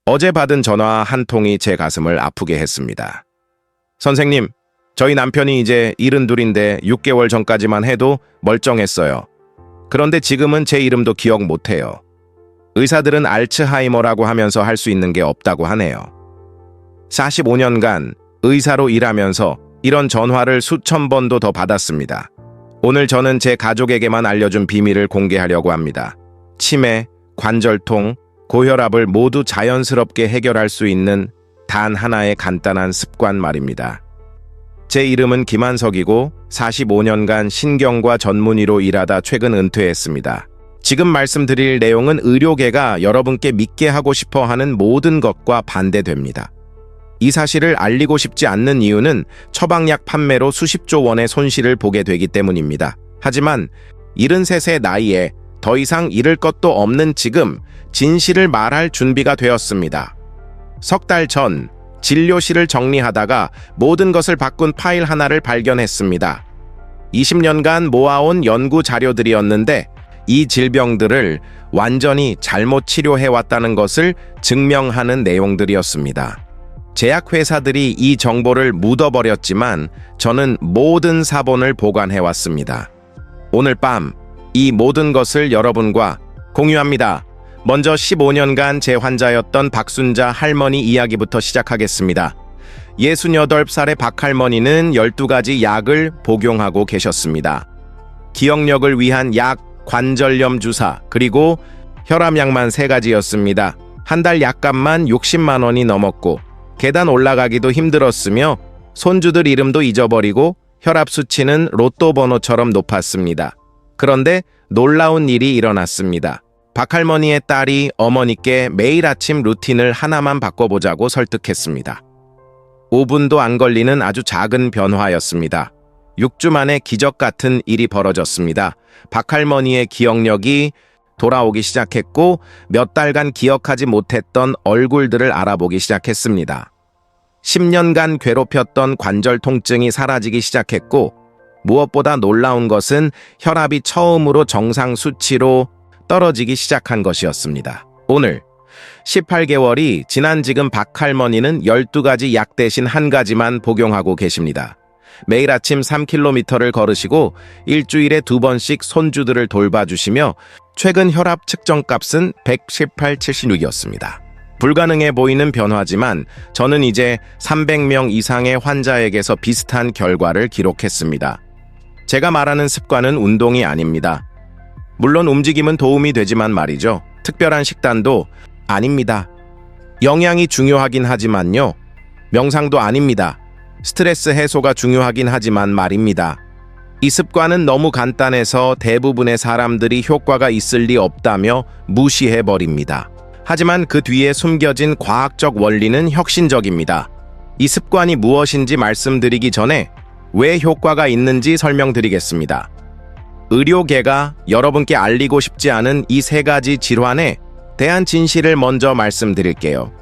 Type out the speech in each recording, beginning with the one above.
어제 받은 전화 한 통이 제 가슴을 아프게 했습니다. 선생님, 저희 남편이 이제 72인데 6개월 전까지만 해도 멀쩡했어요. 그런데 지금은 제 이름도 기억 못해요. 의사들은 알츠하이머라고 하면서 할 수 있는 게 없다고 하네요. 45년간 의사로 일하면서 이런 전화를 수천 번도 더 받았습니다. 오늘 저는 제 가족에게만 알려준 비밀을 공개하려고 합니다. 치매, 관절통, 고혈압을 모두 자연스럽게 해결할 수 있는 단 하나의 간단한 습관 말입니다. 제 이름은 김한석이고 45년간 신경과 전문의로 일하다 최근 은퇴했습니다. 지금 말씀드릴 내용은 의료계가 여러분께 믿게 하고 싶어 하는 모든 것과 반대됩니다. 이 사실을 알리고 싶지 않는 이유는 처방약 판매로 수십조 원의 손실을 보게 되기 때문입니다. 하지만 73세 나이에 더 이상 잃을 것도 없는 지금 진실을 말할 준비가 되었습니다. 석 달 전 진료실을 정리하다가 모든 것을 바꾼 파일 하나를 발견했습니다. 20년간 모아온 연구 자료들이었는데 이 질병들을 완전히 잘못 치료해왔다는 것을 증명하는 내용들이었습니다. 제약회사들이 이 정보를 묻어버렸지만 저는 모든 사본을 보관해왔습니다. 오늘 밤 이 모든 것을 여러분과 공유합니다. 먼저 15년간 제 환자였던 박순자 할머니 이야기부터 시작하겠습니다. 68살의 박할머니는 12가지 약을 복용하고 계셨습니다. 기억력을 위한 약, 관절염 주사, 그리고 혈압약만 3가지였습니다. 한 달 약값만 60만 원이 넘었고 계단 올라가기도 힘들었으며 손주들 이름도 잊어버리고 혈압 수치는 로또 번호처럼 높았습니다. 그런데 놀라운 일이 일어났습니다. 박할머니의 딸이 어머니께 매일 아침 루틴을 하나만 바꿔보자고 설득했습니다. 5분도 안 걸리는 아주 작은 변화였습니다. 6주 만에 기적 같은 일이 벌어졌습니다. 박할머니의 기억력이 돌아오기 시작했고 몇 달간 기억하지 못했던 얼굴들을 알아보기 시작했습니다. 10년간 괴롭혔던 관절 통증이 사라지기 시작했고 무엇보다 놀라운 것은 혈압이 처음으로 정상 수치로 떨어지기 시작한 것이었습니다. 오늘 18개월이 지난 지금 박할머니는 12가지 약 대신 한 가지만 복용하고 계십니다. 매일 아침 3km를 걸으시고 일주일에 2번씩 손주들을 돌봐주시며 최근 혈압 측정값은 118/76이었습니다. 불가능해 보이는 변화지만 저는 이제 300명 이상의 환자에게서 비슷한 결과를 기록했습니다. 제가 말하는 습관은 운동이 아닙니다. 물론 움직임은 도움이 되지만 말이죠. 특별한 식단도 아닙니다. 영양이 중요하긴 하지만요. 명상도 아닙니다. 스트레스 해소가 중요하긴 하지만 말입니다. 이 습관은 너무 간단해서 대부분의 사람들이 효과가 있을 리 없다며 무시해버립니다. 하지만 그 뒤에 숨겨진 과학적 원리는 혁신적입니다. 이 습관이 무엇인지 말씀드리기 전에 왜 효과가 있는지 설명드리겠습니다. 의료계가 여러분께 알리고 싶지 않은 이 3가지 질환에 대한 진실을 먼저 말씀드릴게요.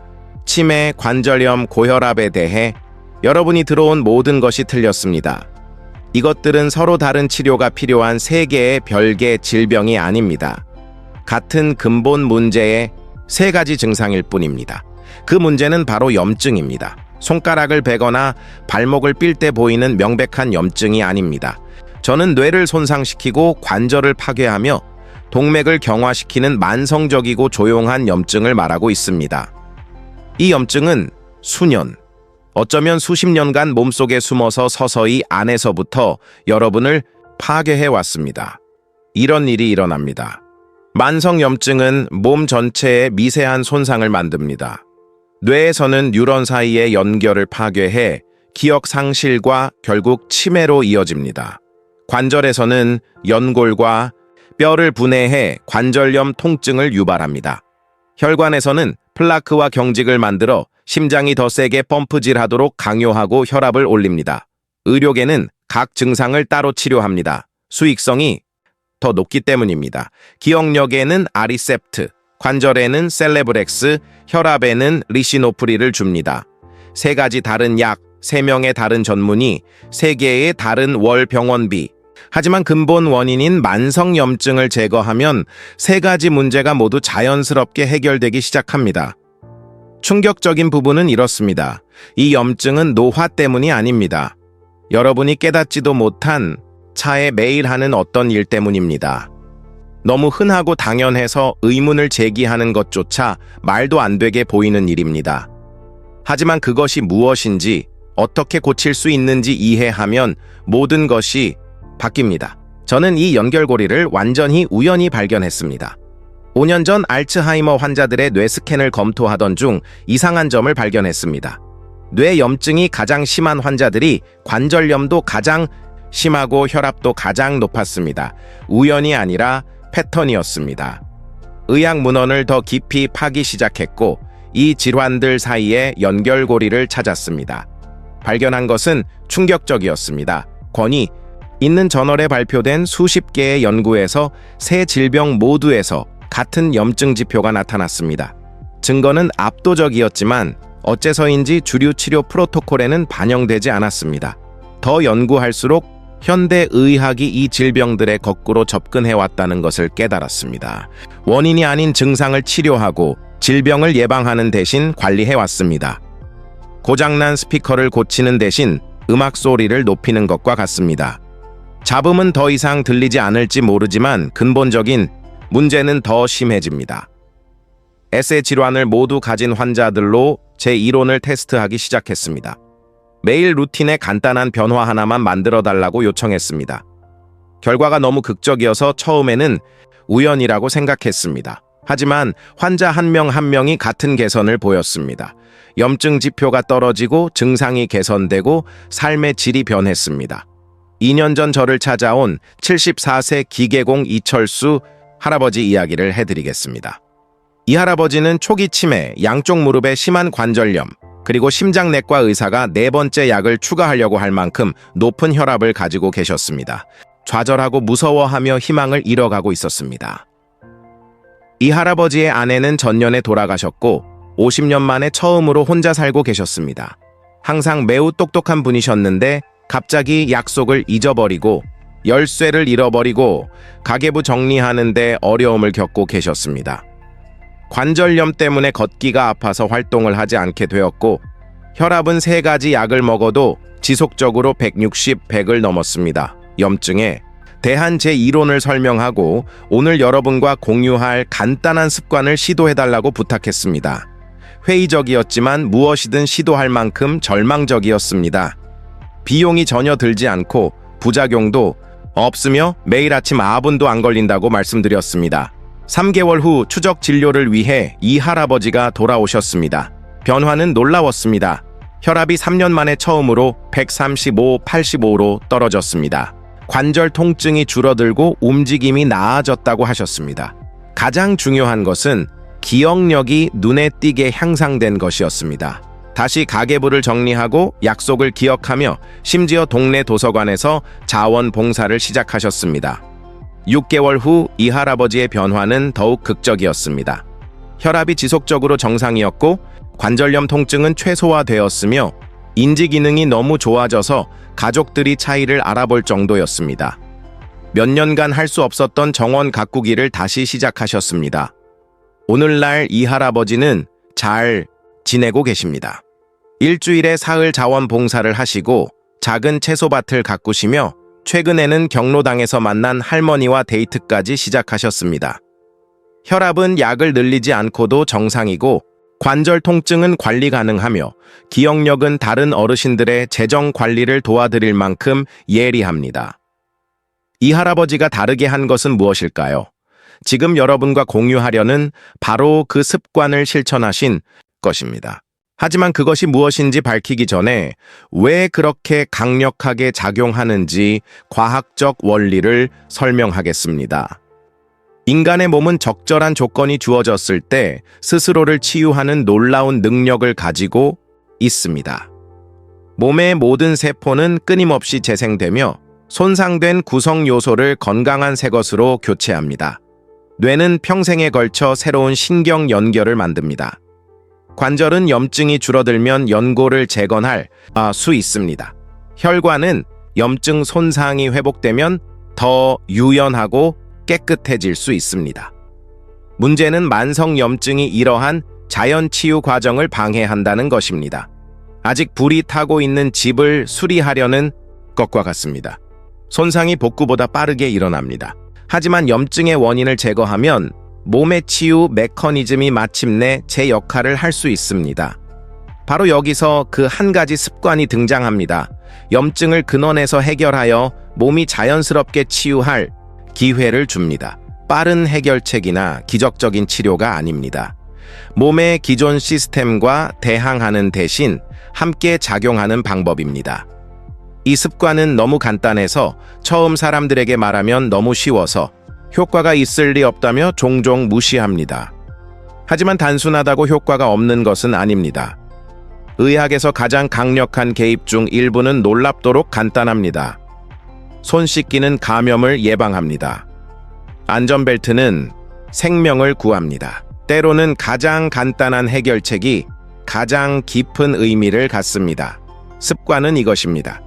치매, 관절염, 고혈압에 대해 여러분이 들어온 모든 것이 틀렸습니다. 이것들은 서로 다른 치료가 필요한 3개의 별개 질병이 아닙니다. 같은 근본 문제의 3가지 증상일 뿐입니다. 그 문제는 바로 염증입니다. 손가락을 베거나 발목을 삘 때 보이는 명백한 염증이 아닙니다. 저는 뇌를 손상시키고 관절을 파괴하며 동맥을 경화시키는 만성적이고 조용한 염증을 말하고 있습니다. 이 염증은 수년, 어쩌면 수십 년간 몸속에 숨어서 서서히 안에서부터 여러분을 파괴해왔습니다. 이런 일이 일어납니다. 만성염증은 몸 전체에 미세한 손상을 만듭니다. 뇌에서는 뉴런 사이의 연결을 파괴해 기억 상실과 결국 치매로 이어집니다. 관절에서는 연골과 뼈를 분해해 관절염 통증을 유발합니다. 혈관에서는 플라크와 경직을 만들어 심장이 더 세게 펌프질하도록 강요하고 혈압을 올립니다. 의료계는 각 증상을 따로 치료합니다. 수익성이 더 높기 때문입니다. 기억력에는 아리셉트, 관절에는 셀레브렉스, 혈압에는 리시노프릴을 줍니다. 3가지 다른 약, 3명의 다른 전문의, 3개의 다른 월 병원비. 하지만 근본 원인인 만성염증을 제거하면 3가지 문제가 모두 자연스럽게 해결되기 시작합니다. 충격적인 부분은 이렇습니다. 이 염증은 노화 때문이 아닙니다. 여러분이 깨닫지도 못한 차에 매일 하는 어떤 일 때문입니다. 너무 흔하고 당연해서 의문을 제기하는 것조차 말도 안 되게 보이는 일입니다. 하지만 그것이 무엇인지, 어떻게 고칠 수 있는지 이해하면 모든 것이 바뀝니다. 저는 이 연결고리를 완전히 우연히 발견했습니다. 5년 전 알츠하이머 환자들의 뇌 스캔을 검토하던 중 이상한 점을 발견했습니다. 뇌 염증이 가장 심한 환자들이 관절염도 가장 심하고 혈압도 가장 높았습니다. 우연이 아니라 패턴이었습니다. 의학 문헌을 더 깊이 파기 시작했고 이 질환들 사이에 연결고리를 찾았습니다. 발견한 것은 충격적이었습니다. 권위 있는 저널에 발표된 수십 개의 연구에서 세 질병 모두에서 같은 염증 지표가 나타났습니다. 증거는 압도적이었지만 어째서인지 주류 치료 프로토콜에는 반영되지 않았습니다. 더 연구할수록 현대의학이 이 질병들에 거꾸로 접근해왔다는 것을 깨달았습니다. 원인이 아닌 증상을 치료하고 질병을 예방하는 대신 관리해왔습니다. 고장난 스피커를 고치는 대신 음악 소리를 높이는 것과 같습니다. 잡음은 더 이상 들리지 않을지 모르지만 근본적인 문제는 더 심해집니다. 에세 질환을 모두 가진 환자들로 제 이론을 테스트하기 시작했습니다. 매일 루틴에 간단한 변화 하나만 만들어달라고 요청했습니다. 결과가 너무 극적이어서 처음에는 우연이라고 생각했습니다. 하지만 환자 한 명 한 명이 같은 개선을 보였습니다. 염증 지표가 떨어지고 증상이 개선되고 삶의 질이 변했습니다. 2년 전 저를 찾아온 74세 기계공 이철수 할아버지 이야기를 해드리겠습니다. 이 할아버지는 초기 치매, 양쪽 무릎에 심한 관절염, 그리고 심장내과 의사가 4번째 약을 추가하려고 할 만큼 높은 혈압을 가지고 계셨습니다. 좌절하고 무서워하며 희망을 잃어가고 있었습니다. 이 할아버지의 아내는 전년에 돌아가셨고 50년 만에 처음으로 혼자 살고 계셨습니다. 항상 매우 똑똑한 분이셨는데 갑자기 약속을 잊어버리고 열쇠를 잃어버리고 가계부 정리하는데 어려움을 겪고 계셨습니다. 관절염 때문에 걷기가 아파서 활동을 하지 않게 되었고 혈압은 3가지 약을 먹어도 지속적으로 160, 100을 넘었습니다. 염증에 대한 제 이론을 설명하고 오늘 여러분과 공유할 간단한 습관을 시도해달라고 부탁했습니다. 회의적이었지만 무엇이든 시도할 만큼 절망적이었습니다. 비용이 전혀 들지 않고 부작용도 없으며 매일 아침 4분도 안 걸린다고 말씀드렸습니다. 3개월 후 추적 진료를 위해 이 할아버지가 돌아오셨습니다. 변화는 놀라웠습니다. 혈압이 3년 만에 처음으로 135, 85로 떨어졌습니다. 관절 통증이 줄어들고 움직임이 나아졌다고 하셨습니다. 가장 중요한 것은 기억력이 눈에 띄게 향상된 것이었습니다. 다시 가계부를 정리하고 약속을 기억하며 심지어 동네 도서관에서 자원봉사를 시작하셨습니다. 6개월 후 이 할아버지의 변화는 더욱 극적이었습니다. 혈압이 지속적으로 정상이었고 관절염 통증은 최소화되었으며 인지 기능이 너무 좋아져서 가족들이 차이를 알아볼 정도였습니다. 몇 년간 할 수 없었던 정원 가꾸기를 다시 시작하셨습니다. 오늘날 이 할아버지는 잘 지내고 계십니다. 일주일에 사흘 자원봉사를 하시고 작은 채소밭을 가꾸시며 최근에는 경로당에서 만난 할머니와 데이트까지 시작하셨습니다. 혈압은 약을 늘리지 않고도 정상이고 관절 통증은 관리 가능하며 기억력은 다른 어르신들의 재정 관리를 도와드릴 만큼 예리합니다. 이 할아버지가 다르게 한 것은 무엇일까요? 지금 여러분과 공유하려는 바로 그 습관을 실천하신 것입니다. 하지만 그것이 무엇인지 밝히기 전에 왜 그렇게 강력하게 작용하는지 과학적 원리를 설명하겠습니다. 인간의 몸은 적절한 조건이 주어졌을 때 스스로를 치유하는 놀라운 능력을 가지고 있습니다. 몸의 모든 세포는 끊임없이 재생되며 손상된 구성 요소를 건강한 새 것으로 교체합니다. 뇌는 평생에 걸쳐 새로운 신경 연결을 만듭니다. 관절은 염증이 줄어들면 연골을 재건할 수 있습니다. 혈관은 염증 손상이 회복되면 더 유연하고 깨끗해질 수 있습니다. 문제는 만성 염증이 이러한 자연 치유 과정을 방해한다는 것입니다. 아직 불이 타고 있는 집을 수리하려는 것과 같습니다. 손상이 복구보다 빠르게 일어납니다. 하지만 염증의 원인을 제거하면 몸의 치유 메커니즘이 마침내 제 역할을 할 수 있습니다. 바로 여기서 그 한 가지 습관이 등장합니다. 염증을 근원에서 해결하여 몸이 자연스럽게 치유할 기회를 줍니다. 빠른 해결책이나 기적적인 치료가 아닙니다. 몸의 기존 시스템과 대항하는 대신 함께 작용하는 방법입니다. 이 습관은 너무 간단해서 처음 사람들에게 말하면 너무 쉬워서 효과가 있을 리 없다며 종종 무시합니다. 하지만 단순하다고 효과가 없는 것은 아닙니다. 의학에서 가장 강력한 개입 중 일부는 놀랍도록 간단합니다. 손 씻기는 감염을 예방합니다. 안전벨트는 생명을 구합니다. 때로는 가장 간단한 해결책이 가장 깊은 의미를 갖습니다. 습관은 이것입니다.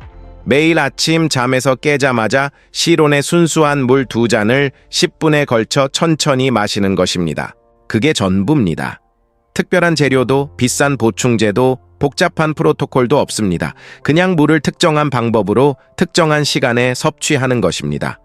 매일 아침 잠에서 깨자마자 시론의 순수한 물 2잔을 10분에 걸쳐 천천히 마시는 것입니다. 그게 전부입니다. 특별한 재료도 비싼 보충제도 복잡한 프로토콜도 없습니다. 그냥 물을 특정한 방법으로 특정한 시간에 섭취하는 것입니다.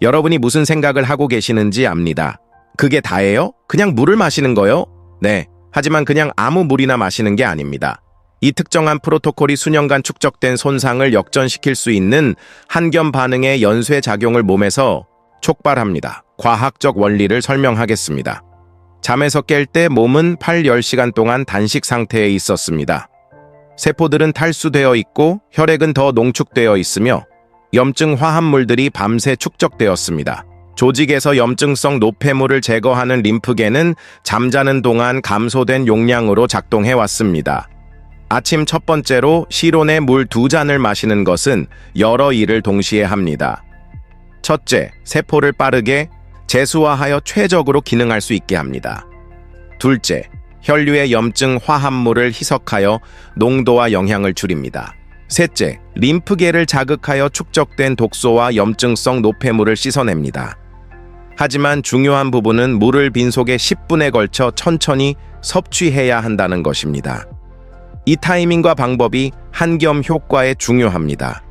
여러분이 무슨 생각을 하고 계시는지 압니다. 그게 다예요? 그냥 물을 마시는 거요? 네. 하지만 그냥 아무 물이나 마시는 게 아닙니다. 이 특정한 프로토콜이 수년간 축적된 손상을 역전시킬 수 있는 한겸 반응의 연쇄 작용을 몸에서 촉발합니다. 과학적 원리를 설명하겠습니다. 잠에서 깰 때 몸은 8-10시간 동안 단식 상태에 있었습니다. 세포들은 탈수되어 있고 혈액은 더 농축되어 있으며 염증 화합물들이 밤새 축적되었습니다. 조직에서 염증성 노폐물을 제거하는 림프계는 잠자는 동안 감소된 용량으로 작동해 왔습니다. 아침 첫 번째로 시론의 물 2잔을 마시는 것은 여러 일을 동시에 합니다. 첫째, 세포를 빠르게 재수화하여 최적으로 기능할 수 있게 합니다. 둘째, 혈류의 염증 화합물을 희석하여 농도와 영향을 줄입니다. 셋째, 림프계를 자극하여 축적된 독소와 염증성 노폐물을 씻어냅니다. 하지만 중요한 부분은 물을 빈속에 10분에 걸쳐 천천히 섭취해야 한다는 것입니다. 이 타이밍과 방법이 한겸 효과에 중요합니다.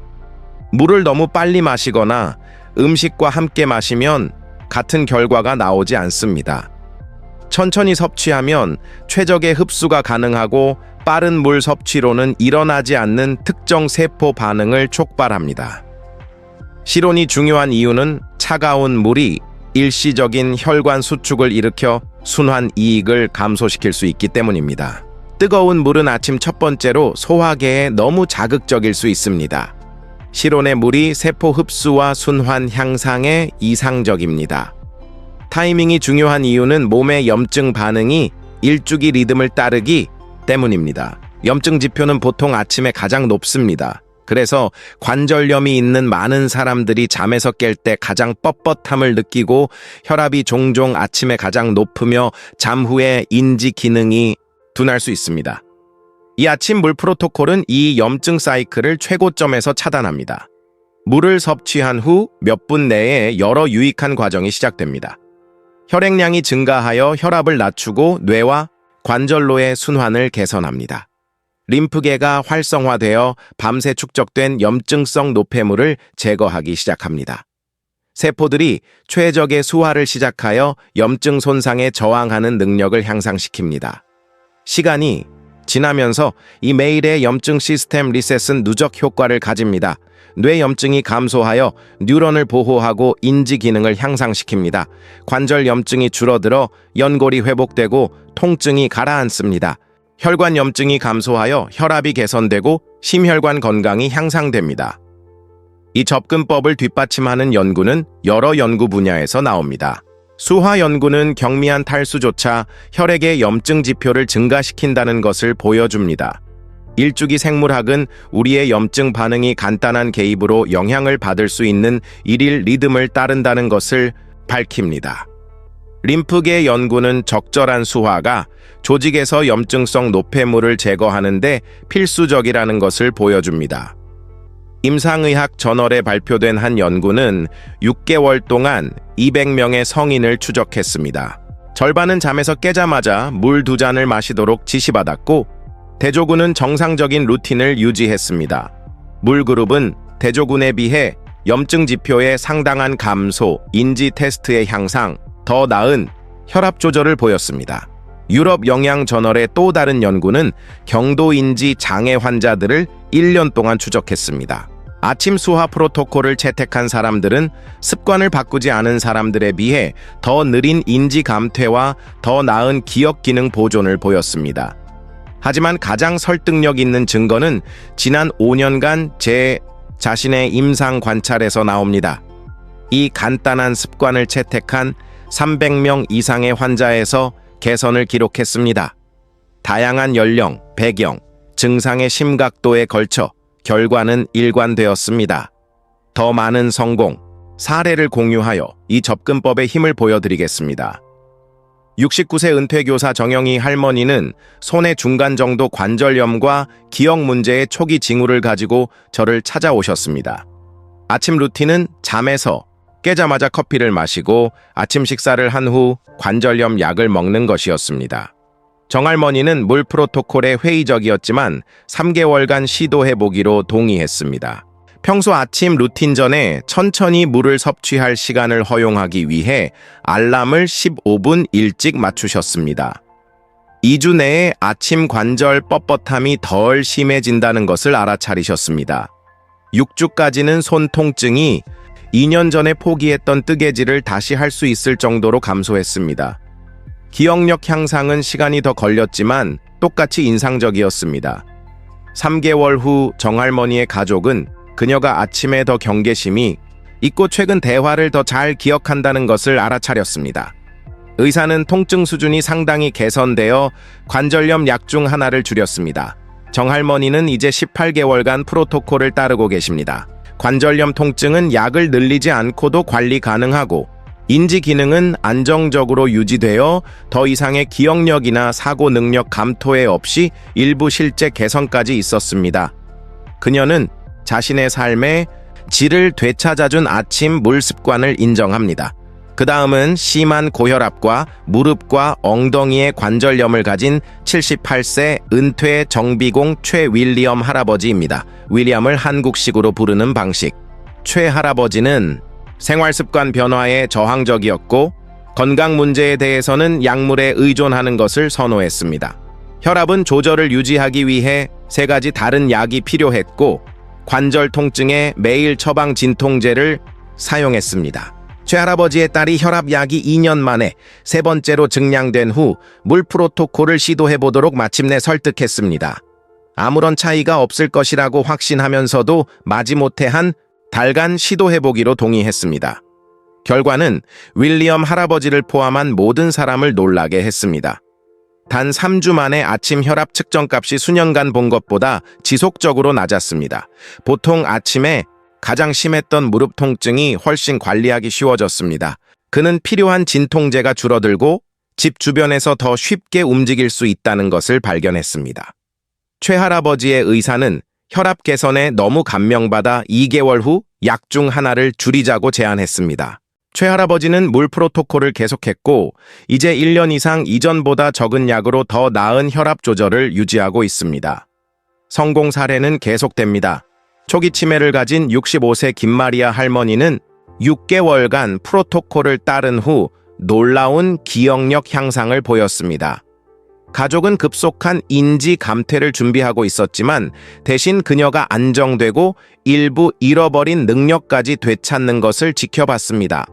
물을 너무 빨리 마시거나 음식과 함께 마시면 같은 결과가 나오지 않습니다. 천천히 섭취하면 최적의 흡수가 가능하고 빠른 물 섭취로는 일어나지 않는 특정 세포 반응을 촉발합니다. 시론이 중요한 이유는 차가운 물이 일시적인 혈관 수축을 일으켜 순환 이익을 감소시킬 수 있기 때문입니다. 뜨거운 물은 아침 첫 번째로 소화계에 너무 자극적일 수 있습니다. 시론의 물이 세포 흡수와 순환 향상에 이상적입니다. 타이밍이 중요한 이유는 몸의 염증 반응이 일주기 리듬을 따르기 때문입니다. 염증 지표는 보통 아침에 가장 높습니다. 그래서 관절염이 있는 많은 사람들이 잠에서 깰 때 가장 뻣뻣함을 느끼고 혈압이 종종 아침에 가장 높으며 잠 후에 인지 기능이 둔할 수 있습니다. 이 아침 물 프로토콜은 이 염증 사이클을 최고점에서 차단합니다. 물을 섭취한 후 몇 분 내에 여러 유익한 과정이 시작됩니다. 혈액량이 증가하여 혈압을 낮추고 뇌와 관절로의 순환을 개선합니다. 림프계가 활성화되어 밤새 축적된 염증성 노폐물을 제거하기 시작합니다. 세포들이 최적의 수화를 시작하여 염증 손상에 저항하는 능력을 향상시킵니다. 시간이 지나면서 이 매일의 염증 시스템 리셋은 누적 효과를 가집니다. 뇌 염증이 감소하여 뉴런을 보호하고 인지 기능을 향상시킵니다. 관절 염증이 줄어들어 연골이 회복되고 통증이 가라앉습니다. 혈관 염증이 감소하여 혈압이 개선되고 심혈관 건강이 향상됩니다. 이 접근법을 뒷받침하는 연구는 여러 연구 분야에서 나옵니다. 수화 연구는 경미한 탈수조차 혈액의 염증 지표를 증가시킨다는 것을 보여줍니다. 일주기 생물학은 우리의 염증 반응이 간단한 개입으로 영향을 받을 수 있는 일일 리듬을 따른다는 것을 밝힙니다. 림프계 연구는 적절한 수화가 조직에서 염증성 노폐물을 제거하는 데 필수적이라는 것을 보여줍니다. 임상의학 저널에 발표된 한 연구는 6개월 동안 200명의 성인을 추적했습니다. 절반은 잠에서 깨자마자 물 2잔을 마시도록 지시받았고 대조군은 정상적인 루틴을 유지했습니다. 물그룹은 대조군에 비해 염증 지표의 상당한 감소, 인지 테스트의 향상, 더 나은 혈압 조절을 보였습니다. 유럽 영양저널의 또 다른 연구는 경도인지 장애 환자들을 1년 동안 추적했습니다. 아침 수화 프로토콜을 채택한 사람들은 습관을 바꾸지 않은 사람들에 비해 더 느린 인지 감퇴와 더 나은 기억 기능 보존을 보였습니다. 하지만 가장 설득력 있는 증거는 지난 5년간 제 자신의 임상 관찰에서 나옵니다. 이 간단한 습관을 채택한 300명 이상의 환자에서 개선을 기록했습니다. 다양한 연령, 배경, 증상의 심각도에 걸쳐 결과는 일관되었습니다. 더 많은 성공, 사례를 공유하여 이 접근법의 힘을 보여드리겠습니다. 69세 은퇴교사 정영희 할머니는 손의 중간 정도 관절염과 기억 문제의 초기 징후를 가지고 저를 찾아오셨습니다. 아침 루틴은 잠에서 깨자마자 커피를 마시고 아침 식사를 한 후 관절염 약을 먹는 것이었습니다. 정할머니는 물 프로토콜에 회의적이었지만 3개월간 시도해보기로 동의했습니다. 평소 아침 루틴 전에 천천히 물을 섭취할 시간을 허용하기 위해 알람을 15분 일찍 맞추셨습니다. 2주 내에 아침 관절 뻣뻣함이 덜 심해진다는 것을 알아차리셨습니다. 6주까지는 손 통증이 2년 전에 포기했던 뜨개질을 다시 할 수 있을 정도로 감소했습니다. 기억력 향상은 시간이 더 걸렸지만 똑같이 인상적이었습니다. 3개월 후 정할머니의 가족은 그녀가 아침에 더 경계심이 있고 최근 대화를 더 잘 기억한다는 것을 알아차렸습니다. 의사는 통증 수준이 상당히 개선되어 관절염 약 중 하나를 줄였습니다. 정할머니는 이제 18개월간 프로토콜을 따르고 계십니다. 관절염 통증은 약을 늘리지 않고도 관리 가능하고 인지 기능은 안정적으로 유지되어 더 이상의 기억력이나 사고 능력 감퇴 없이 일부 실제 개선까지 있었습니다. 그녀는 자신의 삶의 질을 되찾아준 아침 물 습관을 인정합니다. 그 다음은 심한 고혈압과 무릎과 엉덩이의 관절염을 가진 78세 은퇴 정비공 최 윌리엄 할아버지입니다. 윌리엄을 한국식으로 부르는 방식. 최 할아버지는 생활습관 변화에 저항적이었고 건강 문제에 대해서는 약물에 의존하는 것을 선호했습니다. 혈압은 조절을 유지하기 위해 3가지 다른 약이 필요했고 관절 통증에 매일 처방 진통제를 사용했습니다. 최 할아버지의 딸이 혈압약이 2년 만에 3번째로 증량된 후 물 프로토콜을 시도해보도록 마침내 설득했습니다. 아무런 차이가 없을 것이라고 확신하면서도 마지못해 한 달간 시도해보기로 동의했습니다. 결과는 윌리엄 할아버지를 포함한 모든 사람을 놀라게 했습니다. 단 3주 만에 아침 혈압 측정값이 수년간 본 것보다 지속적으로 낮았습니다. 보통 아침에 가장 심했던 무릎 통증이 훨씬 관리하기 쉬워졌습니다. 그는 필요한 진통제가 줄어들고 집 주변에서 더 쉽게 움직일 수 있다는 것을 발견했습니다. 최 할아버지의 의사는 혈압 개선에 너무 감명받아 2개월 후 약 중 하나를 줄이자고 제안했습니다. 최 할아버지는 물 프로토콜을 계속했고 이제 1년 이상 이전보다 적은 약으로 더 나은 혈압 조절을 유지하고 있습니다. 성공 사례는 계속됩니다. 초기 치매를 가진 65세 김마리아 할머니는 6개월간 프로토콜을 따른 후 놀라운 기억력 향상을 보였습니다. 가족은 급속한 인지 감퇴를 준비하고 있었지만 대신 그녀가 안정되고 일부 잃어버린 능력까지 되찾는 것을 지켜봤습니다.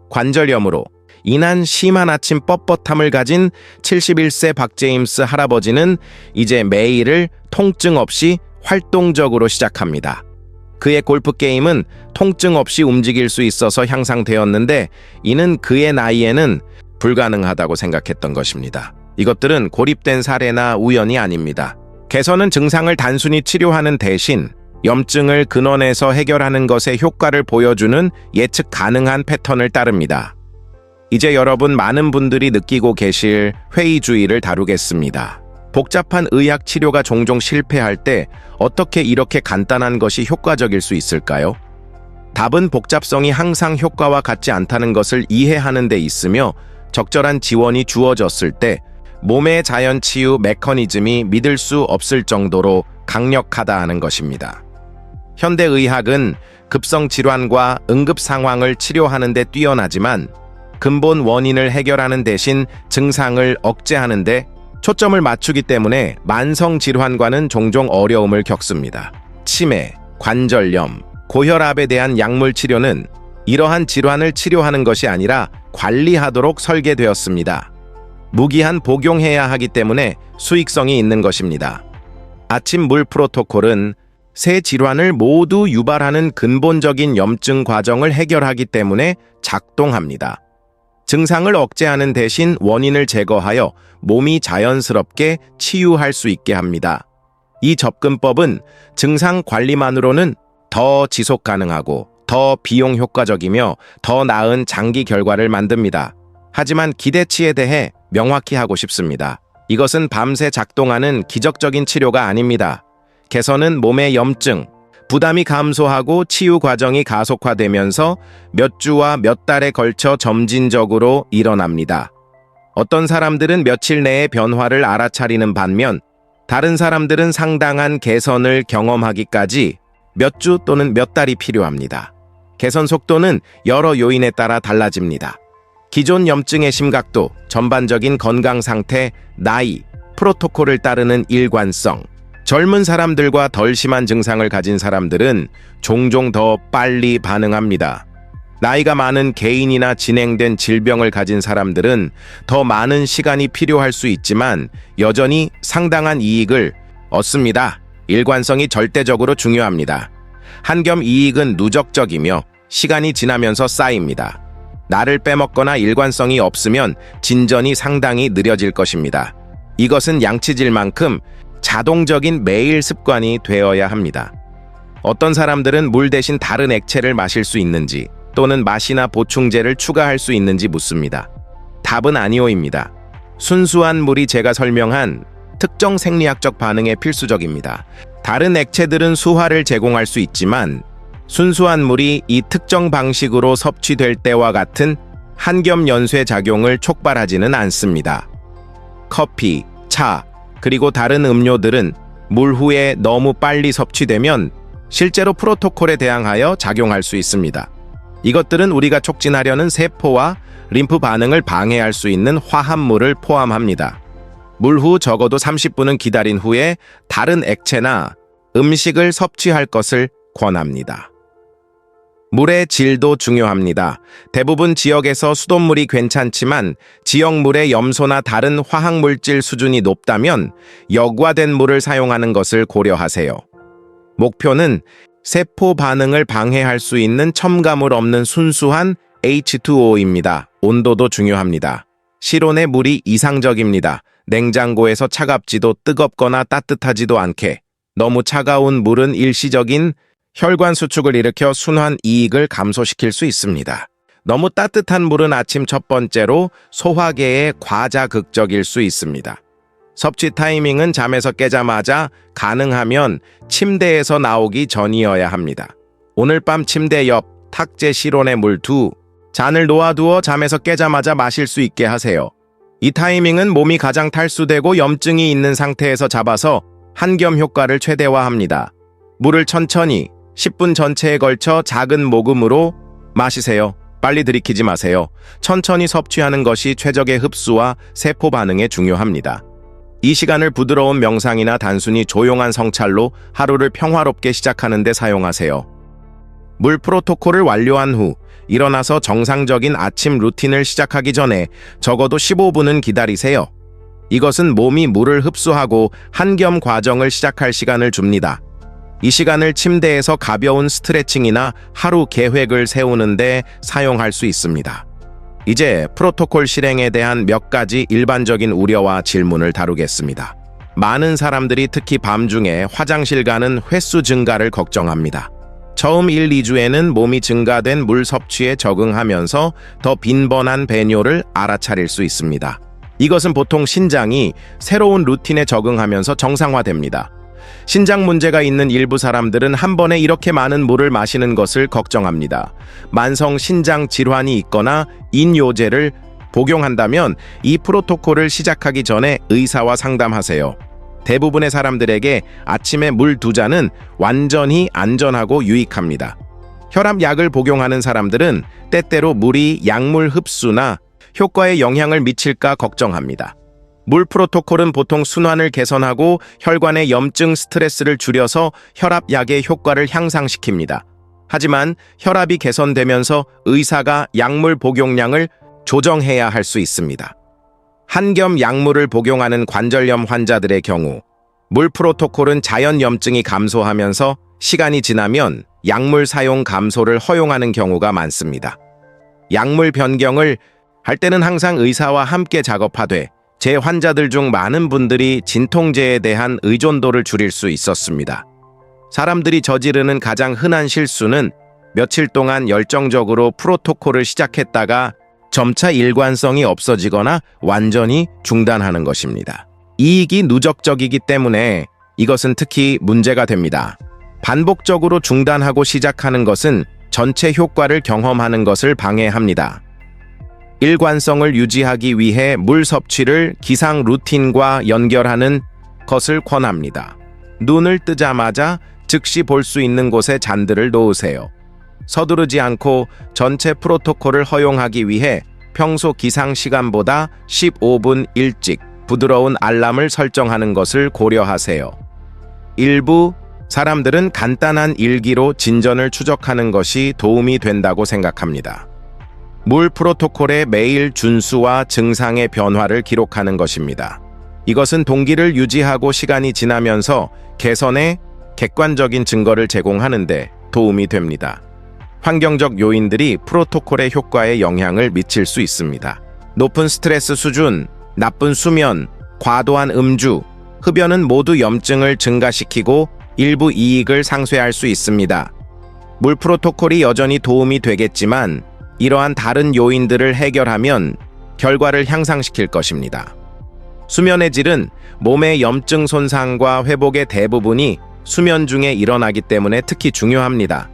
관절염으로 인한 심한 아침 뻣뻣함을 가진 71세 박제임스 할아버지는 이제 매일을 통증 없이 활동적으로 시작합니다. 그의 골프 게임은 통증 없이 움직일 수 있어서 향상되었는데 이는 그의 나이에는 불가능하다고 생각했던 것입니다. 이것들은 고립된 사례나 우연이 아닙니다. 개선은 증상을 단순히 치료하는 대신 염증을 근원에서 해결하는 것에 효과를 보여주는 예측 가능한 패턴을 따릅니다. 이제 여러분 많은 분들이 느끼고 계실 회의주의를 다루겠습니다. 복잡한 의학 치료가 종종 실패할 때 어떻게 이렇게 간단한 것이 효과적일 수 있을까요? 답은 복잡성이 항상 효과와 같지 않다는 것을 이해하는 데 있으며 적절한 지원이 주어졌을 때 몸의 자연 치유 메커니즘이 믿을 수 없을 정도로 강력하다 하는 것입니다. 현대의학은 급성 질환과 응급 상황을 치료하는 데 뛰어나지만 근본 원인을 해결하는 대신 증상을 억제하는 데 초점을 맞추기 때문에 만성 질환과는 종종 어려움을 겪습니다. 치매, 관절염, 고혈압에 대한 약물 치료는 이러한 질환을 치료하는 것이 아니라 관리하도록 설계되었습니다. 무기한 복용해야 하기 때문에 수익성이 있는 것입니다. 아침 물 프로토콜은 세 질환을 모두 유발하는 근본적인 염증 과정을 해결하기 때문에 작동합니다. 증상을 억제하는 대신 원인을 제거하여 몸이 자연스럽게 치유할 수 있게 합니다. 이 접근법은 증상 관리만으로는 더 지속 가능하고 더 비용 효과적이며 더 나은 장기 결과를 만듭니다. 하지만 기대치에 대해 명확히 하고 싶습니다. 이것은 밤새 작동하는 기적적인 치료가 아닙니다. 개선은 몸의 염증, 부담이 감소하고 치유 과정이 가속화되면서 몇 주와 몇 달에 걸쳐 점진적으로 일어납니다. 어떤 사람들은 며칠 내에 변화를 알아차리는 반면 다른 사람들은 상당한 개선을 경험하기까지 몇 주 또는 몇 달이 필요합니다. 개선 속도는 여러 요인에 따라 달라집니다. 기존 염증의 심각도, 전반적인 건강 상태, 나이, 프로토콜을 따르는 일관성, 젊은 사람들과 덜 심한 증상을 가진 사람들은 종종 더 빨리 반응합니다. 나이가 많은 개인이나 진행된 질병을 가진 사람들은 더 많은 시간이 필요할 수 있지만 여전히 상당한 이익을 얻습니다. 일관성이 절대적으로 중요합니다. 한겸 이익은 누적적이며 시간이 지나면서 쌓입니다. 나를 빼먹거나 일관성이 없으면 진전이 상당히 느려질 것입니다. 이것은 양치질만큼 자동적인 매일 습관이 되어야 합니다. 어떤 사람들은 물 대신 다른 액체를 마실 수 있는지 또는 맛이나 보충제를 추가할 수 있는지 묻습니다. 답은 아니오입니다. 순수한 물이 제가 설명한 특정 생리학적 반응에 필수적입니다. 다른 액체들은 수화를 제공할 수 있지만 순수한 물이 이 특정 방식으로 섭취될 때와 같은 한겸 연쇄 작용을 촉발하지는 않습니다. 커피, 차, 그리고 다른 음료들은 물 후에 너무 빨리 섭취되면 실제로 프로토콜에 대항하여 작용할 수 있습니다. 이것들은 우리가 촉진하려는 세포와 림프 반응을 방해할 수 있는 화합물을 포함합니다. 물 후 적어도 30분은 기다린 후에 다른 액체나 음식을 섭취할 것을 권합니다. 물의 질도 중요합니다. 대부분 지역에서 수돗물이 괜찮지만 지역물의 염소나 다른 화학물질 수준이 높다면 역화된 물을 사용하는 것을 고려하세요. 목표는 세포 반응을 방해할 수 있는 첨가물 없는 순수한 H2O입니다. 온도도 중요합니다. 실온의 물이 이상적입니다. 냉장고에서 차갑지도 뜨겁거나 따뜻하지도 않게. 너무 차가운 물은 일시적인 혈관 수축을 일으켜 순환 이익을 감소시킬 수 있습니다. 너무 따뜻한 물은 아침 첫 번째로 소화계에 과자극적일 수 있습니다. 섭취 타이밍은 잠에서 깨자마자 가능하면 침대에서 나오기 전이어야 합니다. 오늘 밤 침대 옆 탁재 실온의 물 2잔을 놓아두어 잠에서 깨자마자 마실 수 있게 하세요. 이 타이밍은 몸이 가장 탈수되고 염증이 있는 상태에서 잡아서 한겸 효과를 최대화합니다. 물을 천천히 10분 전체에 걸쳐 작은 모금으로 마시세요. 빨리 들이키지 마세요. 천천히 섭취하는 것이 최적의 흡수와 세포 반응에 중요합니다. 이 시간을 부드러운 명상이나 단순히 조용한 성찰로 하루를 평화롭게 시작하는 데 사용하세요. 물 프로토콜을 완료한 후 일어나서 정상적인 아침 루틴을 시작하기 전에 적어도 15분은 기다리세요. 이것은 몸이 물을 흡수하고 한겸 과정을 시작할 시간을 줍니다. 이 시간을 침대에서 가벼운 스트레칭이나 하루 계획을 세우는 데 사용할 수 있습니다. 이제 프로토콜 실행에 대한 몇 가지 일반적인 우려와 질문을 다루겠습니다. 많은 사람들이 특히 밤중에 화장실 가는 횟수 증가를 걱정합니다. 처음 1, 2주에는 몸이 증가된 물 섭취에 적응하면서 더 빈번한 배뇨를 알아차릴 수 있습니다. 이것은 보통 신장이 새로운 루틴에 적응하면서 정상화됩니다. 신장 문제가 있는 일부 사람들은 한 번에 이렇게 많은 물을 마시는 것을 걱정합니다. 만성 신장 질환이 있거나 인요제를 복용한다면 이 프로토콜을 시작하기 전에 의사와 상담하세요. 대부분의 사람들에게 아침에 물 2잔은 완전히 안전하고 유익합니다. 혈압약을 복용하는 사람들은 때때로 물이 약물 흡수나 효과에 영향을 미칠까 걱정합니다. 물 프로토콜은 보통 순환을 개선하고 혈관의 염증 스트레스를 줄여서 혈압약의 효과를 향상시킵니다. 하지만 혈압이 개선되면서 의사가 약물 복용량을 조정해야 할 수 있습니다. 한겸 약물을 복용하는 관절염 환자들의 경우 물 프로토콜은 자연 염증이 감소하면서 시간이 지나면 약물 사용 감소를 허용하는 경우가 많습니다. 약물 변경을 할 때는 항상 의사와 함께 작업하되 제 환자들 중 많은 분들이 진통제에 대한 의존도를 줄일 수 있었습니다. 사람들이 저지르는 가장 흔한 실수는 며칠 동안 열정적으로 프로토콜을 시작했다가 점차 일관성이 없어지거나 완전히 중단하는 것입니다. 이익이 누적적이기 때문에 이것은 특히 문제가 됩니다. 반복적으로 중단하고 시작하는 것은 전체 효과를 경험하는 것을 방해합니다. 일관성을 유지하기 위해 물 섭취를 기상 루틴과 연결하는 것을 권합니다. 눈을 뜨자마자 즉시 볼 수 있는 곳에 잔들을 놓으세요. 서두르지 않고 전체 프로토콜을 허용하기 위해 평소 기상 시간보다 15분 일찍 부드러운 알람을 설정하는 것을 고려하세요. 일부 사람들은 간단한 일기로 진전을 추적하는 것이 도움이 된다고 생각합니다. 물 프로토콜의 매일 준수와 증상의 변화를 기록하는 것입니다. 이것은 동기를 유지하고 시간이 지나면서 개선에 객관적인 증거를 제공하는데 도움이 됩니다. 환경적 요인들이 프로토콜의 효과에 영향을 미칠 수 있습니다. 높은 스트레스 수준, 나쁜 수면, 과도한 음주, 흡연은 모두 염증을 증가시키고 일부 이익을 상쇄할 수 있습니다. 물 프로토콜이 여전히 도움이 되겠지만 이러한 다른 요인들을 해결하면 결과를 향상시킬 것입니다. 수면의 질은 몸의 염증 손상과 회복의 대부분이 수면 중에 일어나기 때문에 특히 중요합니다.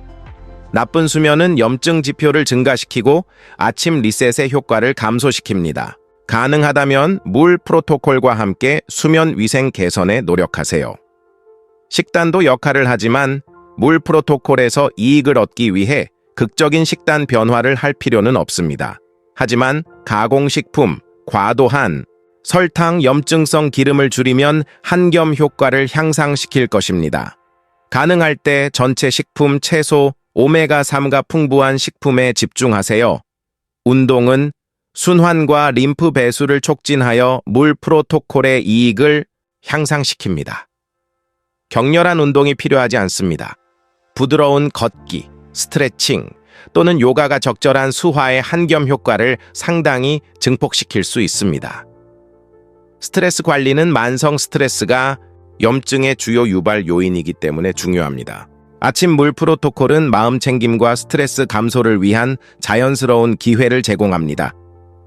나쁜 수면은 염증 지표를 증가시키고 아침 리셋의 효과를 감소시킵니다. 가능하다면 물 프로토콜과 함께 수면 위생 개선에 노력하세요. 식단도 역할을 하지만 물 프로토콜에서 이익을 얻기 위해 극적인 식단 변화를 할 필요는 없습니다. 하지만 가공식품, 과도한 설탕, 염증성 기름을 줄이면 한겸 효과를 향상시킬 것입니다. 가능할 때 전체 식품, 채소, 오메가3가 풍부한 식품에 집중하세요. 운동은 순환과 림프 배수를 촉진하여 물 프로토콜의 이익을 향상시킵니다. 격렬한 운동이 필요하지 않습니다. 부드러운 걷기, 스트레칭 또는 요가가 적절한 수화의 한겸 효과를 상당히 증폭시킬 수 있습니다. 스트레스 관리는 만성 스트레스가 염증의 주요 유발 요인이기 때문에 중요합니다. 아침 물 프로토콜은 마음 챙김과 스트레스 감소를 위한 자연스러운 기회를 제공합니다.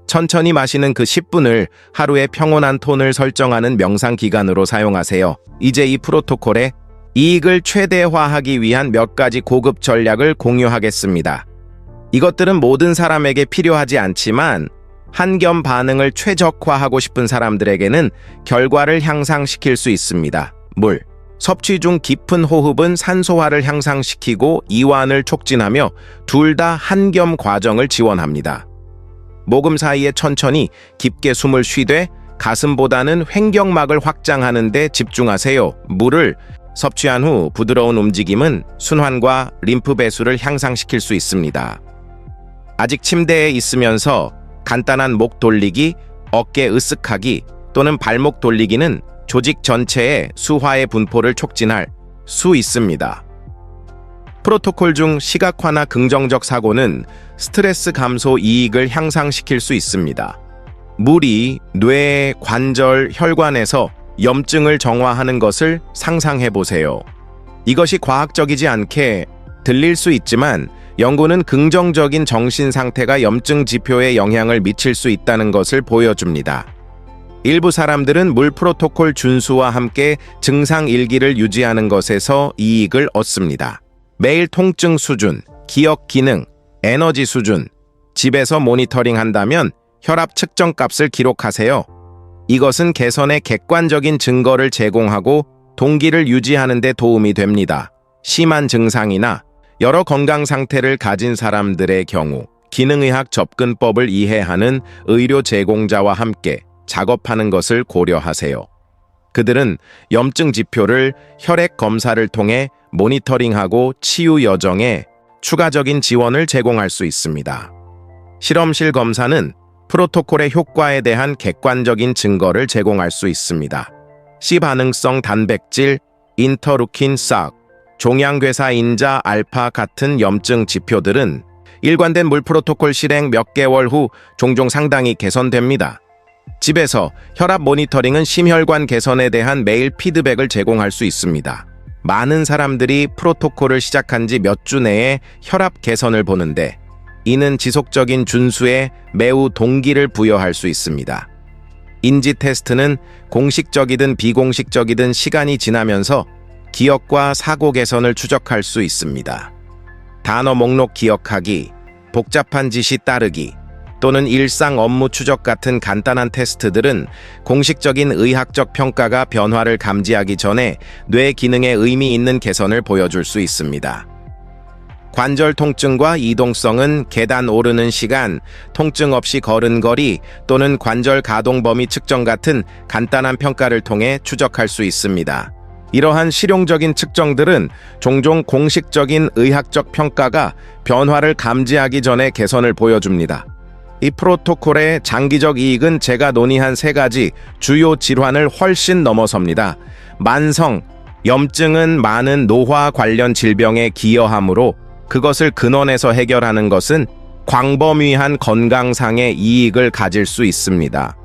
천천히 마시는 그 10분을 하루의 평온한 톤을 설정하는 명상 기간으로 사용하세요. 이제 이 프로토콜의 이익을 최대화하기 위한 몇 가지 고급 전략을 공유하겠습니다. 이것들은 모든 사람에게 필요하지 않지만 한겸 반응을 최적화하고 싶은 사람들에게는 결과를 향상시킬 수 있습니다. 물 섭취 중 깊은 호흡은 산소화를 향상시키고 이완을 촉진하며 둘 다 한겸 과정을 지원합니다. 모금 사이에 천천히 깊게 숨을 쉬되 가슴보다는 횡격막을 확장하는 데 집중하세요. 물을 섭취한 후 부드러운 움직임은 순환과 림프 배수를 향상시킬 수 있습니다. 아직 침대에 있으면서 간단한 목 돌리기, 어깨 으쓱하기 또는 발목 돌리기는 조직 전체의 수화의 분포를 촉진할 수 있습니다. 프로토콜 중 시각화나 긍정적 사고는 스트레스 감소 이익을 향상시킬 수 있습니다. 물이 뇌, 관절, 혈관에서 염증을 정화하는 것을 상상해 보세요. 이것이 과학적이지 않게 들릴 수 있지만 연구는 긍정적인 정신 상태가 염증 지표에 영향을 미칠 수 있다는 것을 보여줍니다. 일부 사람들은 물 프로토콜 준수와 함께 증상 일기를 유지하는 것에서 이익을 얻습니다. 매일 통증 수준, 기억 기능, 에너지 수준, 집에서 모니터링 한다면 혈압 측정값을 기록하세요. 이것은 개선의 객관적인 증거를 제공하고 동기를 유지하는 데 도움이 됩니다. 심한 증상이나 여러 건강 상태를 가진 사람들의 경우 기능의학 접근법을 이해하는 의료 제공자와 함께 작업하는 것을 고려하세요. 그들은 염증 지표를 혈액 검사를 통해 모니터링하고 치유 여정에 추가적인 지원을 제공할 수 있습니다. 실험실 검사는 프로토콜의 효과에 대한 객관적인 증거를 제공할 수 있습니다. C반응성 단백질, 인터루킨 싹, 종양괴사인자 알파 같은 염증 지표들은 일관된 물 프로토콜 실행 몇 개월 후 종종 상당히 개선됩니다. 집에서 혈압 모니터링은 심혈관 개선에 대한 매일 피드백을 제공할 수 있습니다. 많은 사람들이 프로토콜을 시작한 지 몇 주 내에 혈압 개선을 보는데 이는 지속적인 준수에 매우 동기를 부여할 수 있습니다. 인지 테스트는 공식적이든 비공식적이든 시간이 지나면서 기억과 사고 개선을 추적할 수 있습니다. 단어 목록 기억하기, 복잡한 지시 따르기, 또는 일상 업무 추적 같은 간단한 테스트들은 공식적인 의학적 평가가 변화를 감지하기 전에 뇌 기능에 의미 있는 개선을 보여줄 수 있습니다. 관절 통증과 이동성은 계단 오르는 시간, 통증 없이 걸은 거리 또는 관절 가동 범위 측정 같은 간단한 평가를 통해 추적할 수 있습니다. 이러한 실용적인 측정들은 종종 공식적인 의학적 평가가 변화를 감지하기 전에 개선을 보여줍니다. 이 프로토콜의 장기적 이익은 제가 논의한 3가지 주요 질환을 훨씬 넘어섭니다. 만성, 염증은 많은 노화 관련 질병에 기여하므로 그것을 근원에서 해결하는 것은 광범위한 건강상의 이익을 가질 수 있습니다.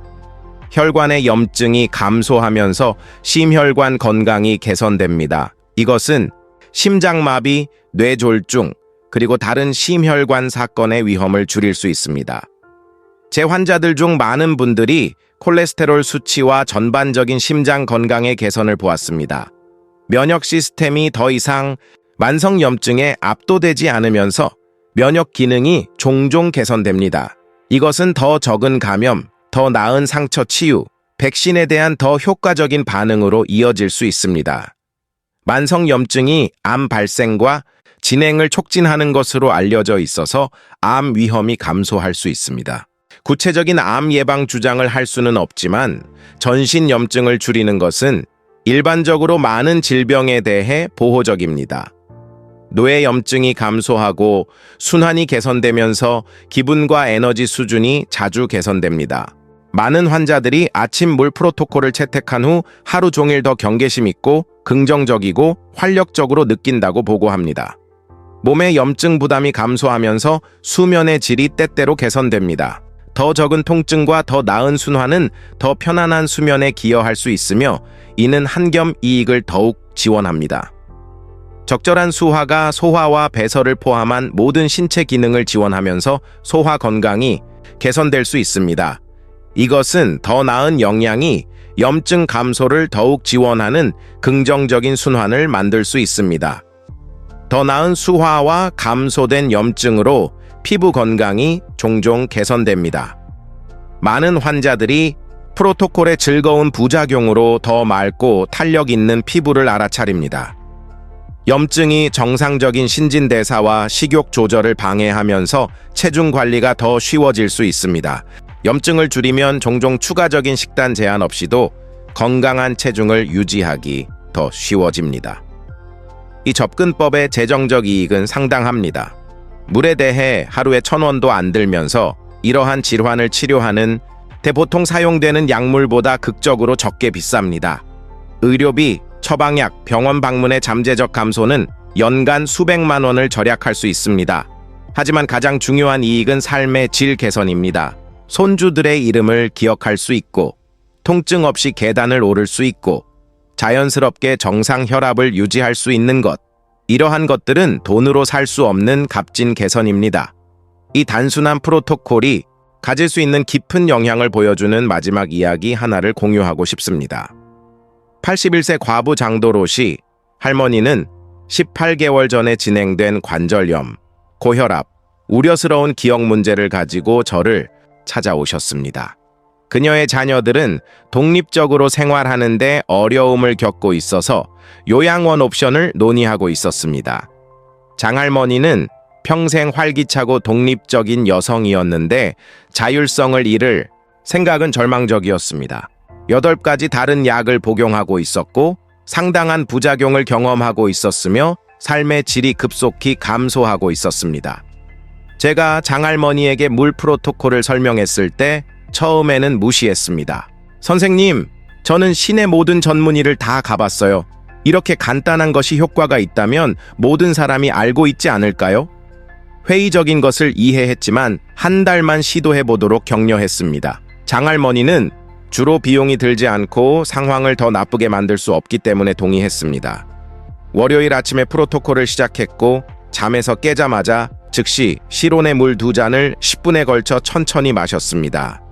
혈관의 염증이 감소하면서 심혈관 건강이 개선됩니다. 이것은 심장마비, 뇌졸중, 그리고 다른 심혈관 사건의 위험을 줄일 수 있습니다. 제 환자들 중 많은 분들이 콜레스테롤 수치와 전반적인 심장 건강의 개선을 보았습니다. 면역 시스템이 더 이상 만성 염증에 압도되지 않으면서 면역 기능이 종종 개선됩니다. 이것은 더 적은 감염, 더 나은 상처 치유, 백신에 대한 더 효과적인 반응으로 이어질 수 있습니다. 만성 염증이 암 발생과 진행을 촉진하는 것으로 알려져 있어서 암 위험이 감소할 수 있습니다. 구체적인 암 예방 주장을 할 수는 없지만 전신 염증을 줄이는 것은 일반적으로 많은 질병에 대해 보호적입니다. 뇌 염증이 감소하고 순환이 개선되면서 기분과 에너지 수준이 자주 개선됩니다. 많은 환자들이 아침 물 프로토콜을 채택한 후 하루 종일 더 경계심 있고 긍정적이고 활력적으로 느낀다고 보고합니다. 몸의 염증 부담이 감소하면서 수면의 질이 때때로 개선됩니다. 더 적은 통증과 더 나은 순환은 더 편안한 수면에 기여할 수 있으며 이는 한겸 이익을 더욱 지원합니다. 적절한 수화가 소화와 배설을 포함한 모든 신체 기능을 지원하면서 소화 건강이 개선될 수 있습니다. 이것은 더 나은 영양이 염증 감소를 더욱 지원하는 긍정적인 순환을 만들 수 있습니다. 더 나은 수화와 감소된 염증으로 피부 건강이 종종 개선됩니다. 많은 환자들이 프로토콜의 즐거운 부작용으로 더 맑고 탄력 있는 피부를 알아차립니다. 염증이 정상적인 신진대사와 식욕 조절을 방해하면서 체중 관리가 더 쉬워질 수 있습니다. 염증을 줄이면 종종 추가적인 식단 제한 없이도 건강한 체중을 유지하기 더 쉬워집니다. 이 접근법의 재정적 이익은 상당합니다. 물에 대해 하루에 1,000원도 안 들면서 이러한 질환을 치료하는 보통 사용되는 약물보다 극적으로 적게 비쌉니다. 의료비, 처방약, 병원 방문의 잠재적 감소는 연간 수백만 원을 절약할 수 있습니다. 하지만 가장 중요한 이익은 삶의 질 개선입니다. 손주들의 이름을 기억할 수 있고, 통증 없이 계단을 오를 수 있고, 자연스럽게 정상 혈압을 유지할 수 있는 것. 이러한 것들은 돈으로 살 수 없는 값진 개선입니다. 이 단순한 프로토콜이 가질 수 있는 깊은 영향을 보여주는 마지막 이야기 하나를 공유하고 싶습니다. 81세 과부 장도로 씨, 할머니는 18개월 전에 진행된 관절염, 고혈압, 우려스러운 기억 문제를 가지고 저를 찾아오셨습니다. 그녀의 자녀들은 독립적으로 생활하는데 어려움을 겪고 있어서 요양원 옵션을 논의하고 있었습니다. 장할머니는 평생 활기차고 독립적인 여성이었는데 자율성을 잃을 생각은 절망적이었습니다. 8가지 다른 약을 복용하고 있었고 상당한 부작용을 경험하고 있었으며 삶의 질이 급속히 감소하고 있었습니다. 제가 장할머니에게 물 프로토콜을 설명했을 때 처음에는 무시했습니다. 선생님, 저는 신의 모든 전문의를 다 가봤어요. 이렇게 간단한 것이 효과가 있다면 모든 사람이 알고 있지 않을까요? 회의적인 것을 이해했지만 한 달만 시도해보도록 격려했습니다. 장할머니는 주로 비용이 들지 않고 상황을 더 나쁘게 만들 수 없기 때문에 동의했습니다. 월요일 아침에 프로토콜을 시작했고 잠에서 깨자마자 즉시 시론의 물 2잔을 10분에 걸쳐 천천히 마셨습니다.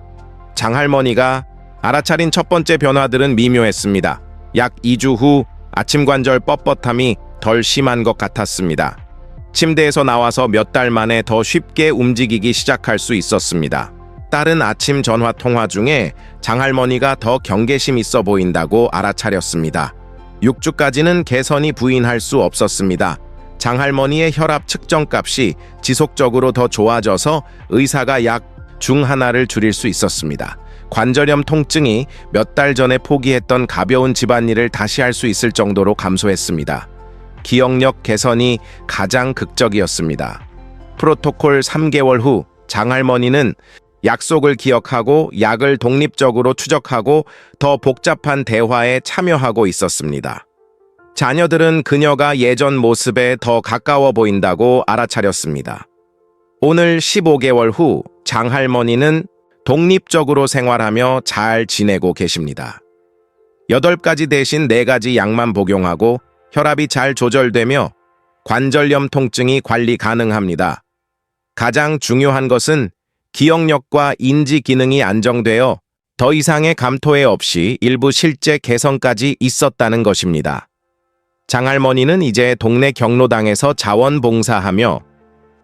장할머니가 알아차린 첫 번째 변화들은 미묘했습니다. 약 2주 후 아침 관절 뻣뻣함이 덜 심한 것 같았습니다. 침대에서 나와서 몇 달 만에 더 쉽게 움직이기 시작할 수 있었습니다. 딸은 아침 전화 통화 중에 장할머니가 더 경계심 있어 보인다고 알아차렸습니다. 6주까지는 개선이 부인할 수 없었습니다. 장할머니의 혈압 측정값이 지속적으로 더 좋아져서 의사가 약 중 하나를 줄일 수 있었습니다. 관절염 통증이 몇 달 전에 포기했던 가벼운 집안일을 다시 할 수 있을 정도로 감소했습니다. 기억력 개선이 가장 극적이었습니다. 프로토콜 3개월 후 장할머니는 약속을 기억하고 약을 독립적으로 추적하고 더 복잡한 대화에 참여하고 있었습니다. 자녀들은 그녀가 예전 모습에 더 가까워 보인다고 알아차렸습니다. 오늘 15개월 후 장할머니는 독립적으로 생활하며 잘 지내고 계십니다. 8가지 대신 4가지 약만 복용하고 혈압이 잘 조절되며 관절염 통증이 관리 가능합니다. 가장 중요한 것은 기억력과 인지 기능이 안정되어 더 이상의 감토해 없이 일부 실제 개선까지 있었다는 것입니다. 장할머니는 이제 동네 경로당에서 자원봉사하며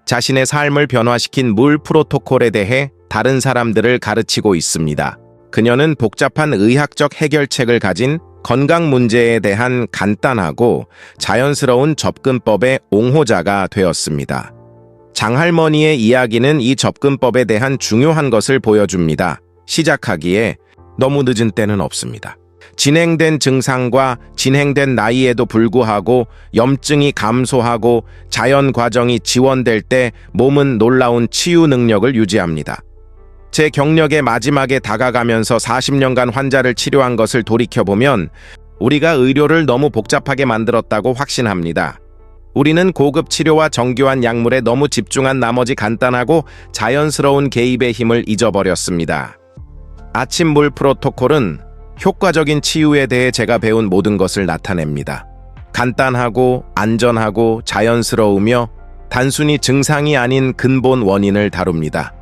자신의 삶을 변화시킨 물 프로토콜에 대해 다른 사람들을 가르치고 있습니다. 그녀는 복잡한 의학적 해결책을 가진 건강 문제에 대한 간단하고 자연스러운 접근법의 옹호자가 되었습니다. 장할머니의 이야기는 이 접근법에 대한 중요한 것을 보여줍니다. 시작하기에 너무 늦은 때는 없습니다. 진행된 증상과 진행된 나이에도 불구하고 염증이 감소하고 자연 과정이 지원될 때 몸은 놀라운 치유 능력을 유지합니다. 제 경력의 마지막에 다가가면서 40년간 환자를 치료한 것을 돌이켜보면 우리가 의료를 너무 복잡하게 만들었다고 확신합니다. 우리는 고급 치료와 정교한 약물에 너무 집중한 나머지 간단하고 자연스러운 개입의 힘을 잊어버렸습니다. 아침 물 프로토콜은 효과적인 치유에 대해 제가 배운 모든 것을 나타냅니다. 간단하고 안전하고 자연스러우며 단순히 증상이 아닌 근본 원인을 다룹니다.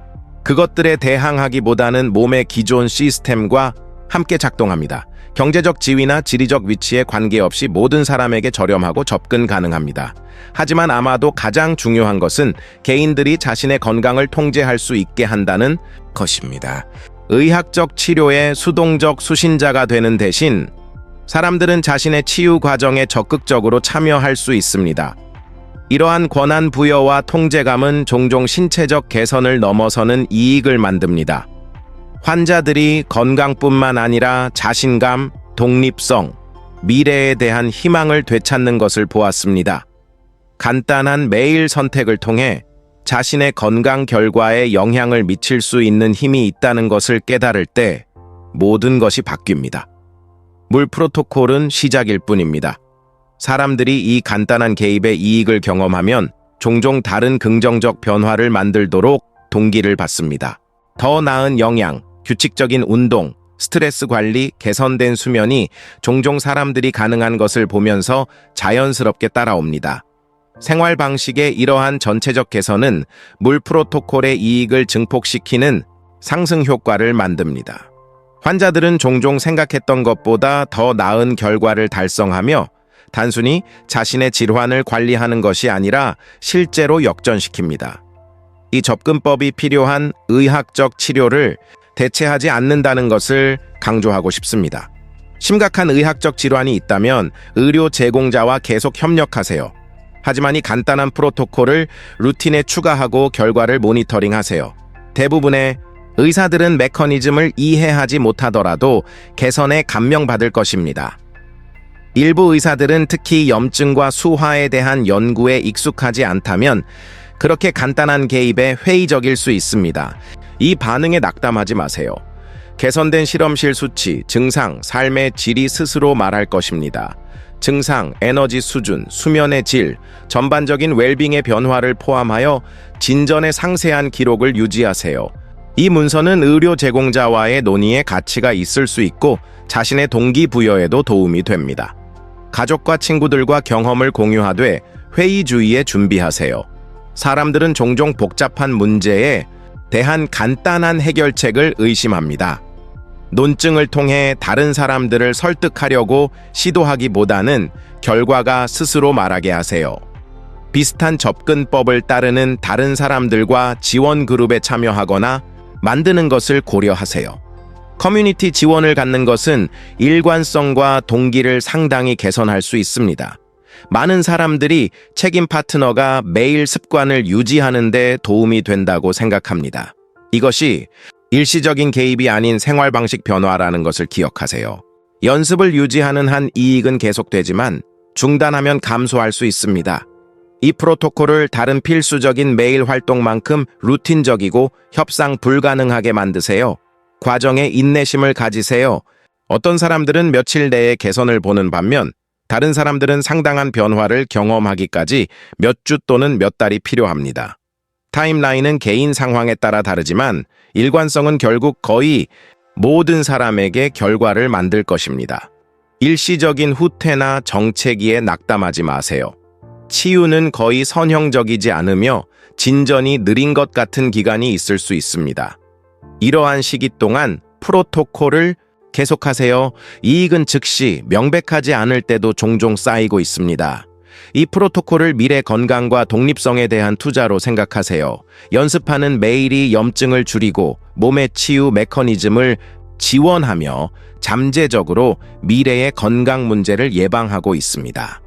그것들에 대항하기보다는 몸의 기존 시스템과 함께 작동합니다. 경제적 지위나 지리적 위치에 관계없이 모든 사람에게 저렴하고 접근 가능합니다. 하지만 아마도 가장 중요한 것은 개인들이 자신의 건강을 통제할 수 있게 한다는 것입니다. 의학적 치료의 수동적 수신자가 되는 대신 사람들은 자신의 치유 과정에 적극적으로 참여할 수 있습니다. 이러한 권한 부여와 통제감은 종종 신체적 개선을 넘어서는 이익을 만듭니다. 환자들이 건강뿐만 아니라 자신감, 독립성, 미래에 대한 희망을 되찾는 것을 보았습니다. 간단한 매일 선택을 통해 자신의 건강 결과에 영향을 미칠 수 있는 힘이 있다는 것을 깨달을 때 모든 것이 바뀝니다. 물 프로토콜은 시작일 뿐입니다. 사람들이 이 간단한 개입의 이익을 경험하면 종종 다른 긍정적 변화를 만들도록 동기를 받습니다. 더 나은 영양, 규칙적인 운동, 스트레스 관리, 개선된 수면이 종종 사람들이 가능한 것을 보면서 자연스럽게 따라옵니다. 생활 방식의 이러한 전체적 개선은 물 프로토콜의 이익을 증폭시키는 상승 효과를 만듭니다. 환자들은 종종 생각했던 것보다 더 나은 결과를 달성하며 단순히 자신의 질환을 관리하는 것이 아니라 실제로 역전시킵니다. 이 접근법이 필요한 의학적 치료를 대체하지 않는다는 것을 강조하고 싶습니다. 심각한 의학적 질환이 있다면 의료 제공자와 계속 협력하세요. 하지만 이 간단한 프로토콜을 루틴에 추가하고 결과를 모니터링하세요. 대부분의 의사들은 메커니즘을 이해하지 못하더라도 개선에 감명받을 것입니다. 일부 의사들은 특히 염증과 수화에 대한 연구에 익숙하지 않다면 그렇게 간단한 개입에 회의적일 수 있습니다. 이 반응에 낙담하지 마세요. 개선된 실험실 수치, 증상, 삶의 질이 스스로 말할 것입니다. 증상, 에너지 수준, 수면의 질, 전반적인 웰빙의 변화를 포함하여 진전의 상세한 기록을 유지하세요. 이 문서는 의료 제공자와의 논의에 가치가 있을 수 있고 자신의 동기부여에도 도움이 됩니다. 가족과 친구들과 경험을 공유하되 회의 주의에 준비하세요. 사람들은 종종 복잡한 문제에 대한 간단한 해결책을 의심합니다. 논증을 통해 다른 사람들을 설득하려고 시도하기보다는 결과가 스스로 말하게 하세요. 비슷한 접근법을 따르는 다른 사람들과 지원 그룹에 참여하거나 만드는 것을 고려하세요. 커뮤니티 지원을 갖는 것은 일관성과 동기를 상당히 개선할 수 있습니다. 많은 사람들이 책임 파트너가 매일 습관을 유지하는 데 도움이 된다고 생각합니다. 이것이 일시적인 개입이 아닌 생활 방식 변화라는 것을 기억하세요. 연습을 유지하는 한 이익은 계속되지만 중단하면 감소할 수 있습니다. 이 프로토콜을 다른 필수적인 매일 활동만큼 루틴적이고 협상 불가능하게 만드세요. 과정에 인내심을 가지세요. 어떤 사람들은 며칠 내에 개선을 보는 반면 다른 사람들은 상당한 변화를 경험하기까지 몇 주 또는 몇 달이 필요합니다. 타임라인은 개인 상황에 따라 다르지만 일관성은 결국 거의 모든 사람에게 결과를 만들 것입니다. 일시적인 후퇴나 정체기에 낙담하지 마세요. 치유는 거의 선형적이지 않으며 진전이 느린 것 같은 기간이 있을 수 있습니다. 이러한 시기 동안 프로토콜을 계속하세요. 이익은 즉시 명백하지 않을 때도 종종 쌓이고 있습니다. 이 프로토콜을 미래 건강과 독립성에 대한 투자로 생각하세요. 연습하는 매일이 염증을 줄이고 몸의 치유 메커니즘을 지원하며 잠재적으로 미래의 건강 문제를 예방하고 있습니다.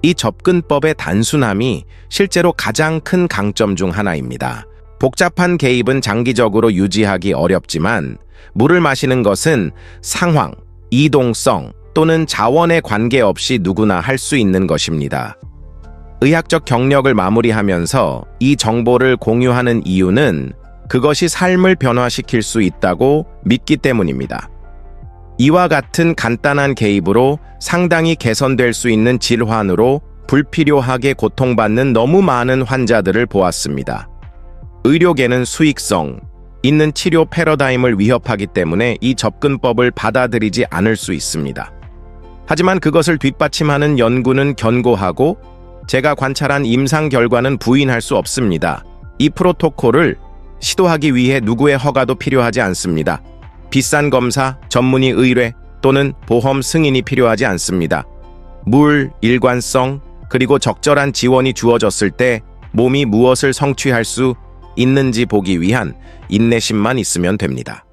이 접근법의 단순함이 실제로 가장 큰 강점 중 하나입니다. 복잡한 개입은 장기적으로 유지하기 어렵지만 물을 마시는 것은 상황, 이동성 또는 자원에 관계없이 누구나 할 수 있는 것입니다. 의학적 경력을 마무리하면서 이 정보를 공유하는 이유는 그것이 삶을 변화시킬 수 있다고 믿기 때문입니다. 이와 같은 간단한 개입으로 상당히 개선될 수 있는 질환으로 불필요하게 고통받는 너무 많은 환자들을 보았습니다. 의료계는 수익성 있는 치료 패러다임을 위협하기 때문에 이 접근법을 받아들이지 않을 수 있습니다. 하지만 그것을 뒷받침하는 연구는 견고하고 제가 관찰한 임상 결과는 부인할 수 없습니다. 이 프로토콜을 시도하기 위해 누구의 허가도 필요하지 않습니다. 비싼 검사, 전문의 의뢰 또는 보험 승인이 필요하지 않습니다. 물, 일관성, 그리고 적절한 지원이 주어졌을 때 몸이 무엇을 성취할 수 있는지 보기 위한 인내심만 있으면 됩니다.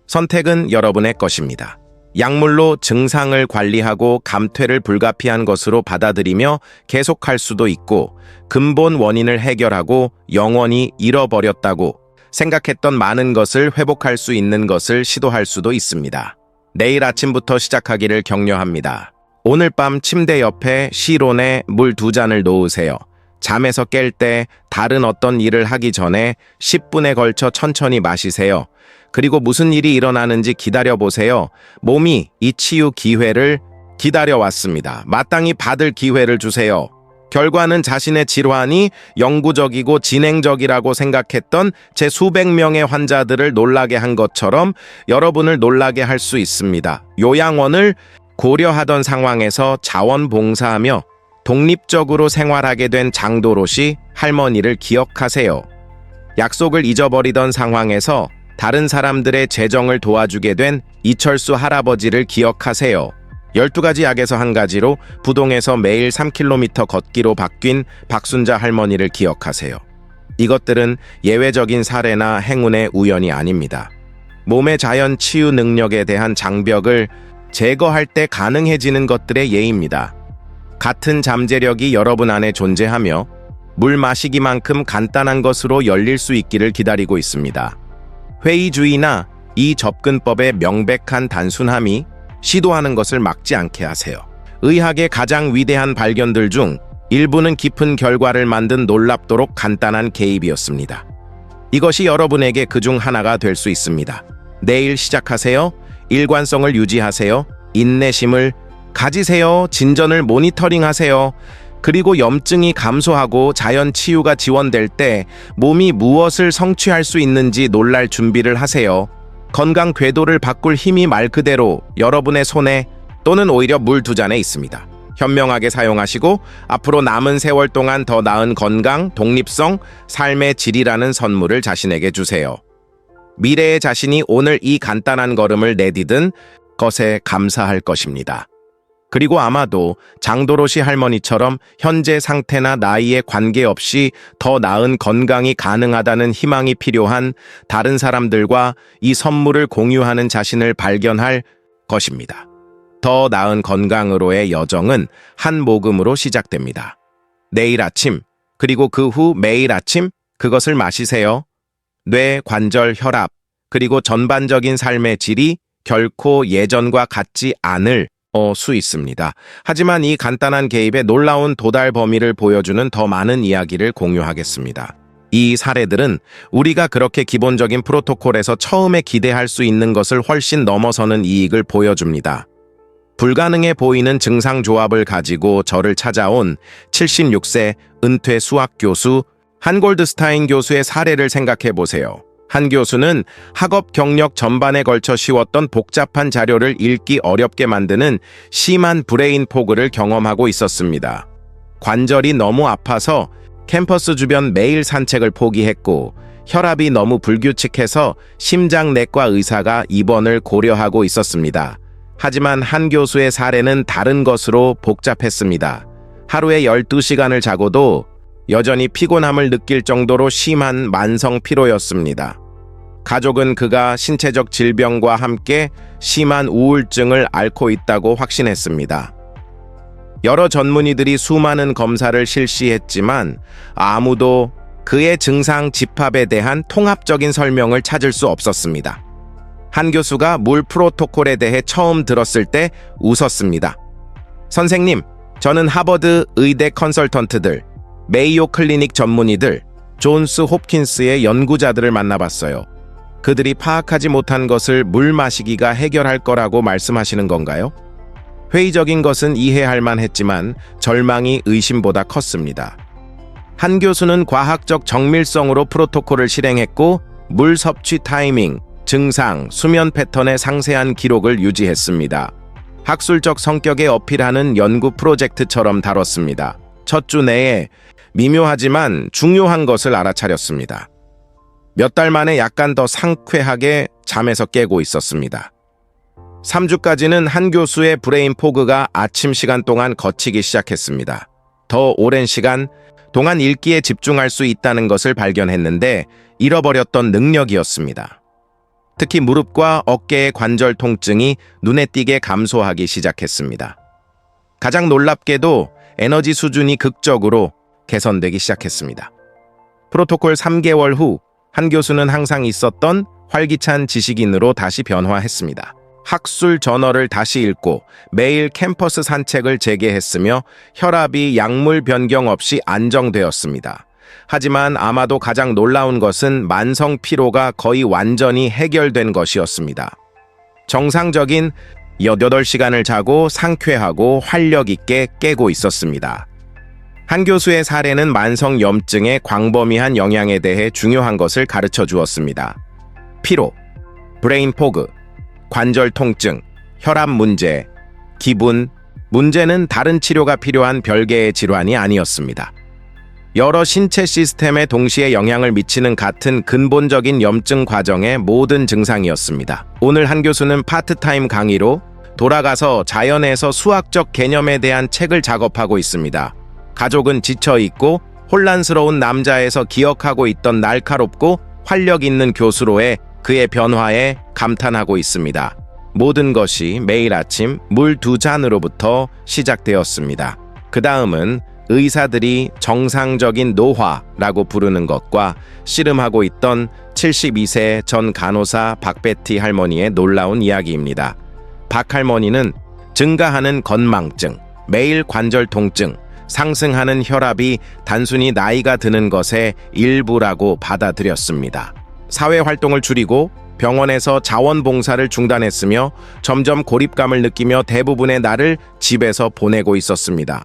선택은 여러분의 것입니다. 약물로 증상을 관리하고 감퇴를 불가피한 것으로 받아들이며 계속할 수도 있고 근본 원인을 해결하고 영원히 잃어버렸다고 생각했던 많은 것을 회복할 수 있는 것을 시도할 수도 있습니다. 내일 아침부터 시작하기를 격려합니다. 오늘 밤 침대 옆에 시론에 물 2잔을 놓으세요. 잠에서 깰 때 다른 어떤 일을 하기 전에 10분에 걸쳐 천천히 마시세요. 그리고 무슨 일이 일어나는지 기다려보세요. 몸이 이 치유 기회를 기다려왔습니다. 마땅히 받을 기회를 주세요. 결과는 자신의 질환이 영구적이고 진행적이라고 생각했던 제 수백 명의 환자들을 놀라게 한 것처럼 여러분을 놀라게 할 수 있습니다. 요양원을 고려하던 상황에서 자원봉사하며 독립적으로 생활하게 된 장도롯이 할머니를 기억하세요. 약속을 잊어버리던 상황에서 다른 사람들의 재정을 도와주게 된 이철수 할아버지를 기억하세요. 12가지 약에서 한 가지로 부동에서 매일 3km 걷기로 바뀐 박순자 할머니를 기억하세요. 이것들은 예외적인 사례나 행운의 우연이 아닙니다. 몸의 자연 치유 능력에 대한 장벽을 제거할 때 가능해지는 것들의 예입니다. 같은 잠재력이 여러분 안에 존재하며 물 마시기만큼 간단한 것으로 열릴 수 있기를 기다리고 있습니다. 회의주의나 이 접근법의 명백한 단순함이 시도하는 것을 막지 않게 하세요. 의학의 가장 위대한 발견들 중 일부는 깊은 결과를 만든 놀랍도록 간단한 개입이었습니다. 이것이 여러분에게 그중 하나가 될 수 있습니다. 내일 시작하세요. 일관성을 유지하세요. 인내심을 가지세요. 진전을 모니터링하세요. 그리고 염증이 감소하고 자연 치유가 지원될 때 몸이 무엇을 성취할 수 있는지 놀랄 준비를 하세요. 건강 궤도를 바꿀 힘이 말 그대로 여러분의 손에 또는 오히려 물 두 잔에 있습니다. 현명하게 사용하시고 앞으로 남은 세월 동안 더 나은 건강, 독립성, 삶의 질이라는 선물을 자신에게 주세요. 미래의 자신이 오늘 이 간단한 걸음을 내디딘 것에 감사할 것입니다. 그리고 아마도 장도로시 할머니처럼 현재 상태나 나이에 관계없이 더 나은 건강이 가능하다는 희망이 필요한 다른 사람들과 이 선물을 공유하는 자신을 발견할 것입니다. 더 나은 건강으로의 여정은 한 모금으로 시작됩니다. 내일 아침, 그리고 그 후 매일 아침 그것을 마시세요. 뇌, 관절, 혈압, 그리고 전반적인 삶의 질이 결코 예전과 같지 않을 수 있습니다. 하지만 이 간단한 개입의 놀라운 도달 범위를 보여주는 더 많은 이야기를 공유하겠습니다. 이 사례들은 우리가 그렇게 기본적인 프로토콜에서 처음에 기대할 수 있는 것을 훨씬 넘어서는 이익을 보여줍니다. 불가능해 보이는 증상 조합을 가지고 저를 찾아온 76세 은퇴 수학 교수 한 골드스타인 교수의 사례를 생각해 보세요. 한 교수는 학업 경력 전반에 걸쳐 쉬웠던 복잡한 자료를 읽기 어렵게 만드는 심한 브레인 포그를 경험하고 있었습니다. 관절이 너무 아파서 캠퍼스 주변 매일 산책을 포기했고, 혈압이 너무 불규칙해서 심장내과 의사가 입원을 고려하고 있었습니다. 하지만 한 교수의 사례는 다른 것으로 복잡했습니다. 하루에 12시간을 자고도 여전히 피곤함을 느낄 정도로 심한 만성 피로였습니다. 가족은 그가 신체적 질병과 함께 심한 우울증을 앓고 있다고 확신했습니다. 여러 전문의들이 수많은 검사를 실시했지만 아무도 그의 증상 집합에 대한 통합적인 설명을 찾을 수 없었습니다. 한 교수가 물 프로토콜에 대해 처음 들었을 때 웃었습니다. 선생님, 저는 하버드 의대 컨설턴트들, 메이오 클리닉 전문의들, 존스 홉킨스의 연구자들을 만나봤어요. 그들이 파악하지 못한 것을 물 마시기가 해결할 거라고 말씀하시는 건가요? 회의적인 것은 이해할 만했지만 절망이 의심보다 컸습니다. 한 교수는 과학적 정밀성으로 프로토콜을 실행했고 물 섭취 타이밍, 증상, 수면 패턴의 상세한 기록을 유지했습니다. 학술적 성격에 어필하는 연구 프로젝트처럼 다뤘습니다. 첫 주 내에 미묘하지만 중요한 것을 알아차렸습니다. 몇 달 만에 약간 더 상쾌하게 잠에서 깨고 있었습니다. 3주까지는 한 교수의 브레인 포그가 아침 시간 동안 걷히기 시작했습니다. 더 오랜 시간 동안 읽기에 집중할 수 있다는 것을 발견했는데 잃어버렸던 능력이었습니다. 특히 무릎과 어깨의 관절 통증이 눈에 띄게 감소하기 시작했습니다. 가장 놀랍게도 에너지 수준이 극적으로 개선되기 시작했습니다. 프로토콜 3개월 후 한 교수는 항상 있었던 활기찬 지식인으로 다시 변화했습니다. 학술 저널을 다시 읽고 매일 캠퍼스 산책을 재개했으며 혈압이 약물 변경 없이 안정되었습니다. 하지만 아마도 가장 놀라운 것은 만성 피로가 거의 완전히 해결된 것이었습니다. 정상적인 8시간을 자고 상쾌하고 활력 있게 깨고 있었습니다. 한 교수의 사례는 만성 염증의 광범위한 영향에 대해 중요한 것을 가르쳐 주었습니다. 피로, 브레인 포그, 관절 통증, 혈압 문제, 기분, 문제는 다른 치료가 필요한 별개의 질환이 아니었습니다. 여러 신체 시스템에 동시에 영향을 미치는 같은 근본적인 염증 과정의 모든 증상이었습니다. 오늘 한 교수는 파트타임 강의로 돌아가서 자연에서 수학적 개념에 대한 책을 작업하고 있습니다. 가족은 지쳐있고 혼란스러운 남자에서 기억하고 있던 날카롭고 활력 있는 교수로의 그의 변화에 감탄하고 있습니다. 모든 것이 매일 아침 물 2잔으로부터 시작되었습니다. 그 다음은 의사들이 정상적인 노화라고 부르는 것과 씨름하고 있던 72세 전 간호사 박베티 할머니의 놀라운 이야기입니다. 박 할머니는 증가하는 건망증, 매일 관절 통증, 상승하는 혈압이 단순히 나이가 드는 것의 일부라고 받아들였습니다. 사회 활동을 줄이고 병원에서 자원봉사를 중단했으며 점점 고립감을 느끼며 대부분의 날을 집에서 보내고 있었습니다.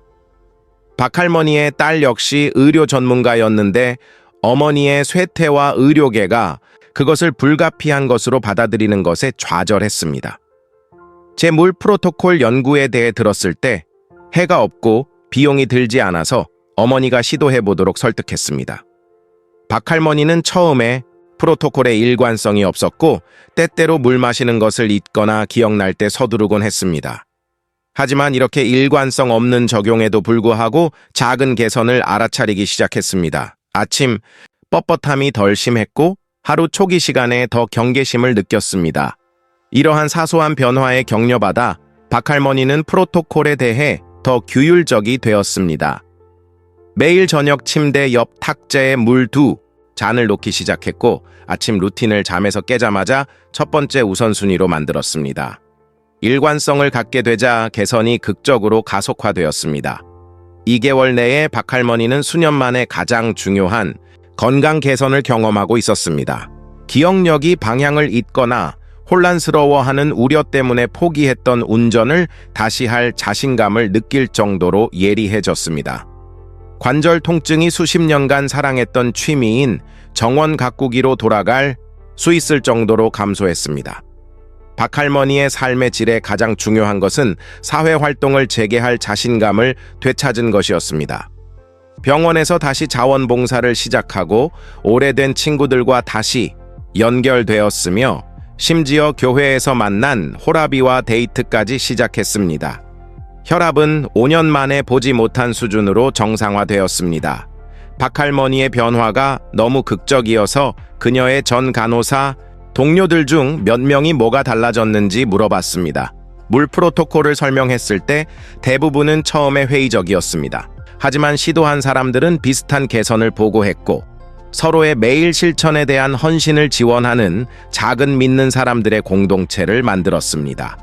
박 할머니의 딸 역시 의료 전문가였는데 어머니의 쇠퇴와 의료계가 그것을 불가피한 것으로 받아들이는 것에 좌절했습니다. 제 물 프로토콜 연구에 대해 들었을 때 해가 없고 비용이 들지 않아서 어머니가 시도해보도록 설득했습니다. 박 할머니는 처음에 프로토콜에 일관성이 없었고 때때로 물 마시는 것을 잊거나 기억날 때 서두르곤 했습니다. 하지만 이렇게 일관성 없는 적용에도 불구하고 작은 개선을 알아차리기 시작했습니다. 아침 뻣뻣함이 덜 심했고 하루 초기 시간에 더 경계심을 느꼈습니다. 이러한 사소한 변화에 격려받아 박 할머니는 프로토콜에 대해 더 규율적이 되었습니다. 매일 저녁 침대 옆 탁자에 물 2잔을 놓기 시작했고 아침 루틴을 잠에서 깨자마자 첫 번째 우선순위로 만들었습니다. 일관성을 갖게 되자 개선이 극적으로 가속화되었습니다. 2개월 내에 박 할머니는 수년 만에 가장 중요한 건강 개선을 경험하고 있었습니다. 기억력이 방향을 잃거나 혼란스러워하는 우려 때문에 포기했던 운전을 다시 할 자신감을 느낄 정도로 예리해졌습니다. 관절 통증이 수십 년간 사랑했던 취미인 정원 가꾸기로 돌아갈 수 있을 정도로 감소했습니다. 박 할머니의 삶의 질에 가장 중요한 것은 사회활동을 재개할 자신감을 되찾은 것이었습니다. 병원에서 다시 자원봉사를 시작하고 오래된 친구들과 다시 연결되었으며 심지어 교회에서 만난 호라비와 데이트까지 시작했습니다. 혈압은 5년 만에 보지 못한 수준으로 정상화되었습니다. 박 할머니의 변화가 너무 극적이어서 그녀의 전 간호사 동료들 중 몇 명이 뭐가 달라졌는지 물어봤습니다. 물 프로토콜을 설명했을 때 대부분은 처음에 회의적이었습니다. 하지만 시도한 사람들은 비슷한 개선을 보고했고 서로의 매일 실천에 대한 헌신을 지원하는 작은 믿는 사람들의 공동체를 만들었습니다.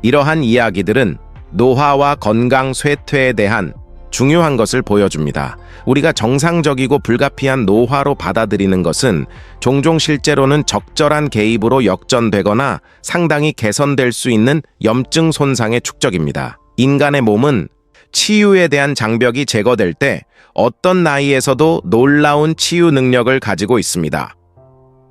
이러한 이야기들은 노화와 건강 쇠퇴에 대한 중요한 것을 보여줍니다. 우리가 정상적이고 불가피한 노화로 받아들이는 것은 종종 실제로는 적절한 개입으로 역전되거나 상당히 개선될 수 있는 염증 손상의 축적입니다. 인간의 몸은 치유에 대한 장벽이 제거될 때 어떤 나이에서도 놀라운 치유 능력을 가지고 있습니다.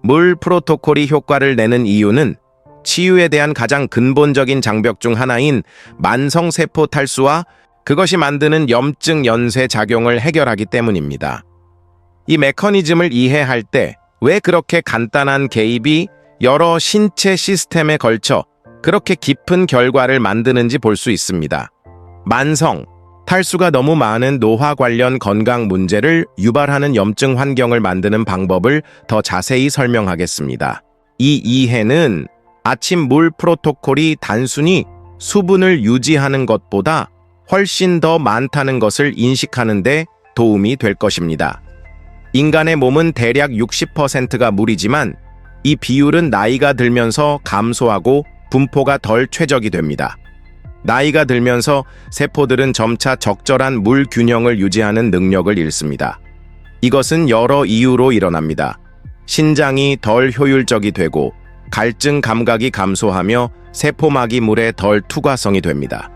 물 프로토콜이 효과를 내는 이유는 치유에 대한 가장 근본적인 장벽 중 하나인 만성세포 탈수와 그것이 만드는 염증 연쇄 작용을 해결하기 때문입니다. 이 메커니즘을 이해할 때 왜 그렇게 간단한 개입이 여러 신체 시스템에 걸쳐 그렇게 깊은 결과를 만드는지 볼 수 있습니다. 만성 탈수가 너무 많은 노화 관련 건강 문제를 유발하는 염증 환경을 만드는 방법을 더 자세히 설명하겠습니다. 이 이해는 아침 물 프로토콜이 단순히 수분을 유지하는 것보다 훨씬 더 많다는 것을 인식하는 데 도움이 될 것입니다. 인간의 몸은 대략 60%가 물이지만 이 비율은 나이가 들면서 감소하고 분포가 덜 최적이 됩니다. 나이가 들면서 세포들은 점차 적절한 물 균형을 유지하는 능력을 잃습니다. 이것은 여러 이유로 일어납니다. 신장이 덜 효율적이 되고 갈증 감각이 감소하며 세포막이 물에 덜 투과성이 됩니다.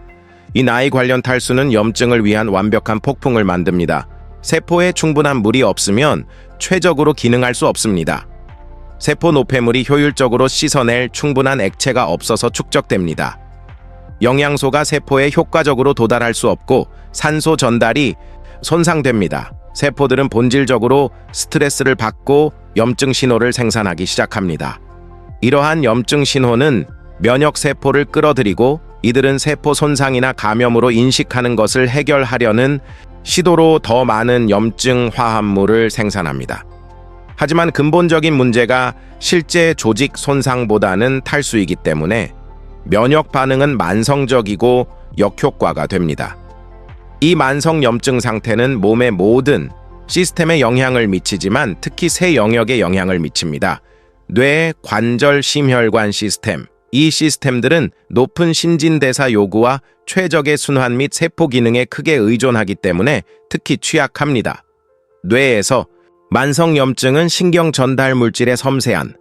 이 나이 관련 탈수는 염증을 위한 완벽한 폭풍을 만듭니다. 세포에 충분한 물이 없으면 최적으로 기능할 수 없습니다. 세포 노폐물이 효율적으로 씻어낼 충분한 액체가 없어서 축적됩니다. 영양소가 세포에 효과적으로 도달할 수 없고 산소 전달이 손상됩니다. 세포들은 본질적으로 스트레스를 받고 염증 신호를 생산하기 시작합니다. 이러한 염증 신호는 면역 세포를 끌어들이고 이들은 세포 손상이나 감염으로 인식하는 것을 해결하려는 시도로 더 많은 염증 화합물을 생산합니다. 하지만 근본적인 문제가 실제 조직 손상보다는 탈수이기 때문에 면역 반응은 만성적이고 역효과가 됩니다. 이 만성 염증 상태는 몸의 모든 시스템에 영향을 미치지만 특히 세 영역에 영향을 미칩니다. 뇌, 관절, 심혈관 시스템. 이 시스템들은 높은 신진대사 요구와 최적의 순환 및 세포 기능에 크게 의존하기 때문에 특히 취약합니다. 뇌에서 만성 염증은 신경 전달 물질의 섬세한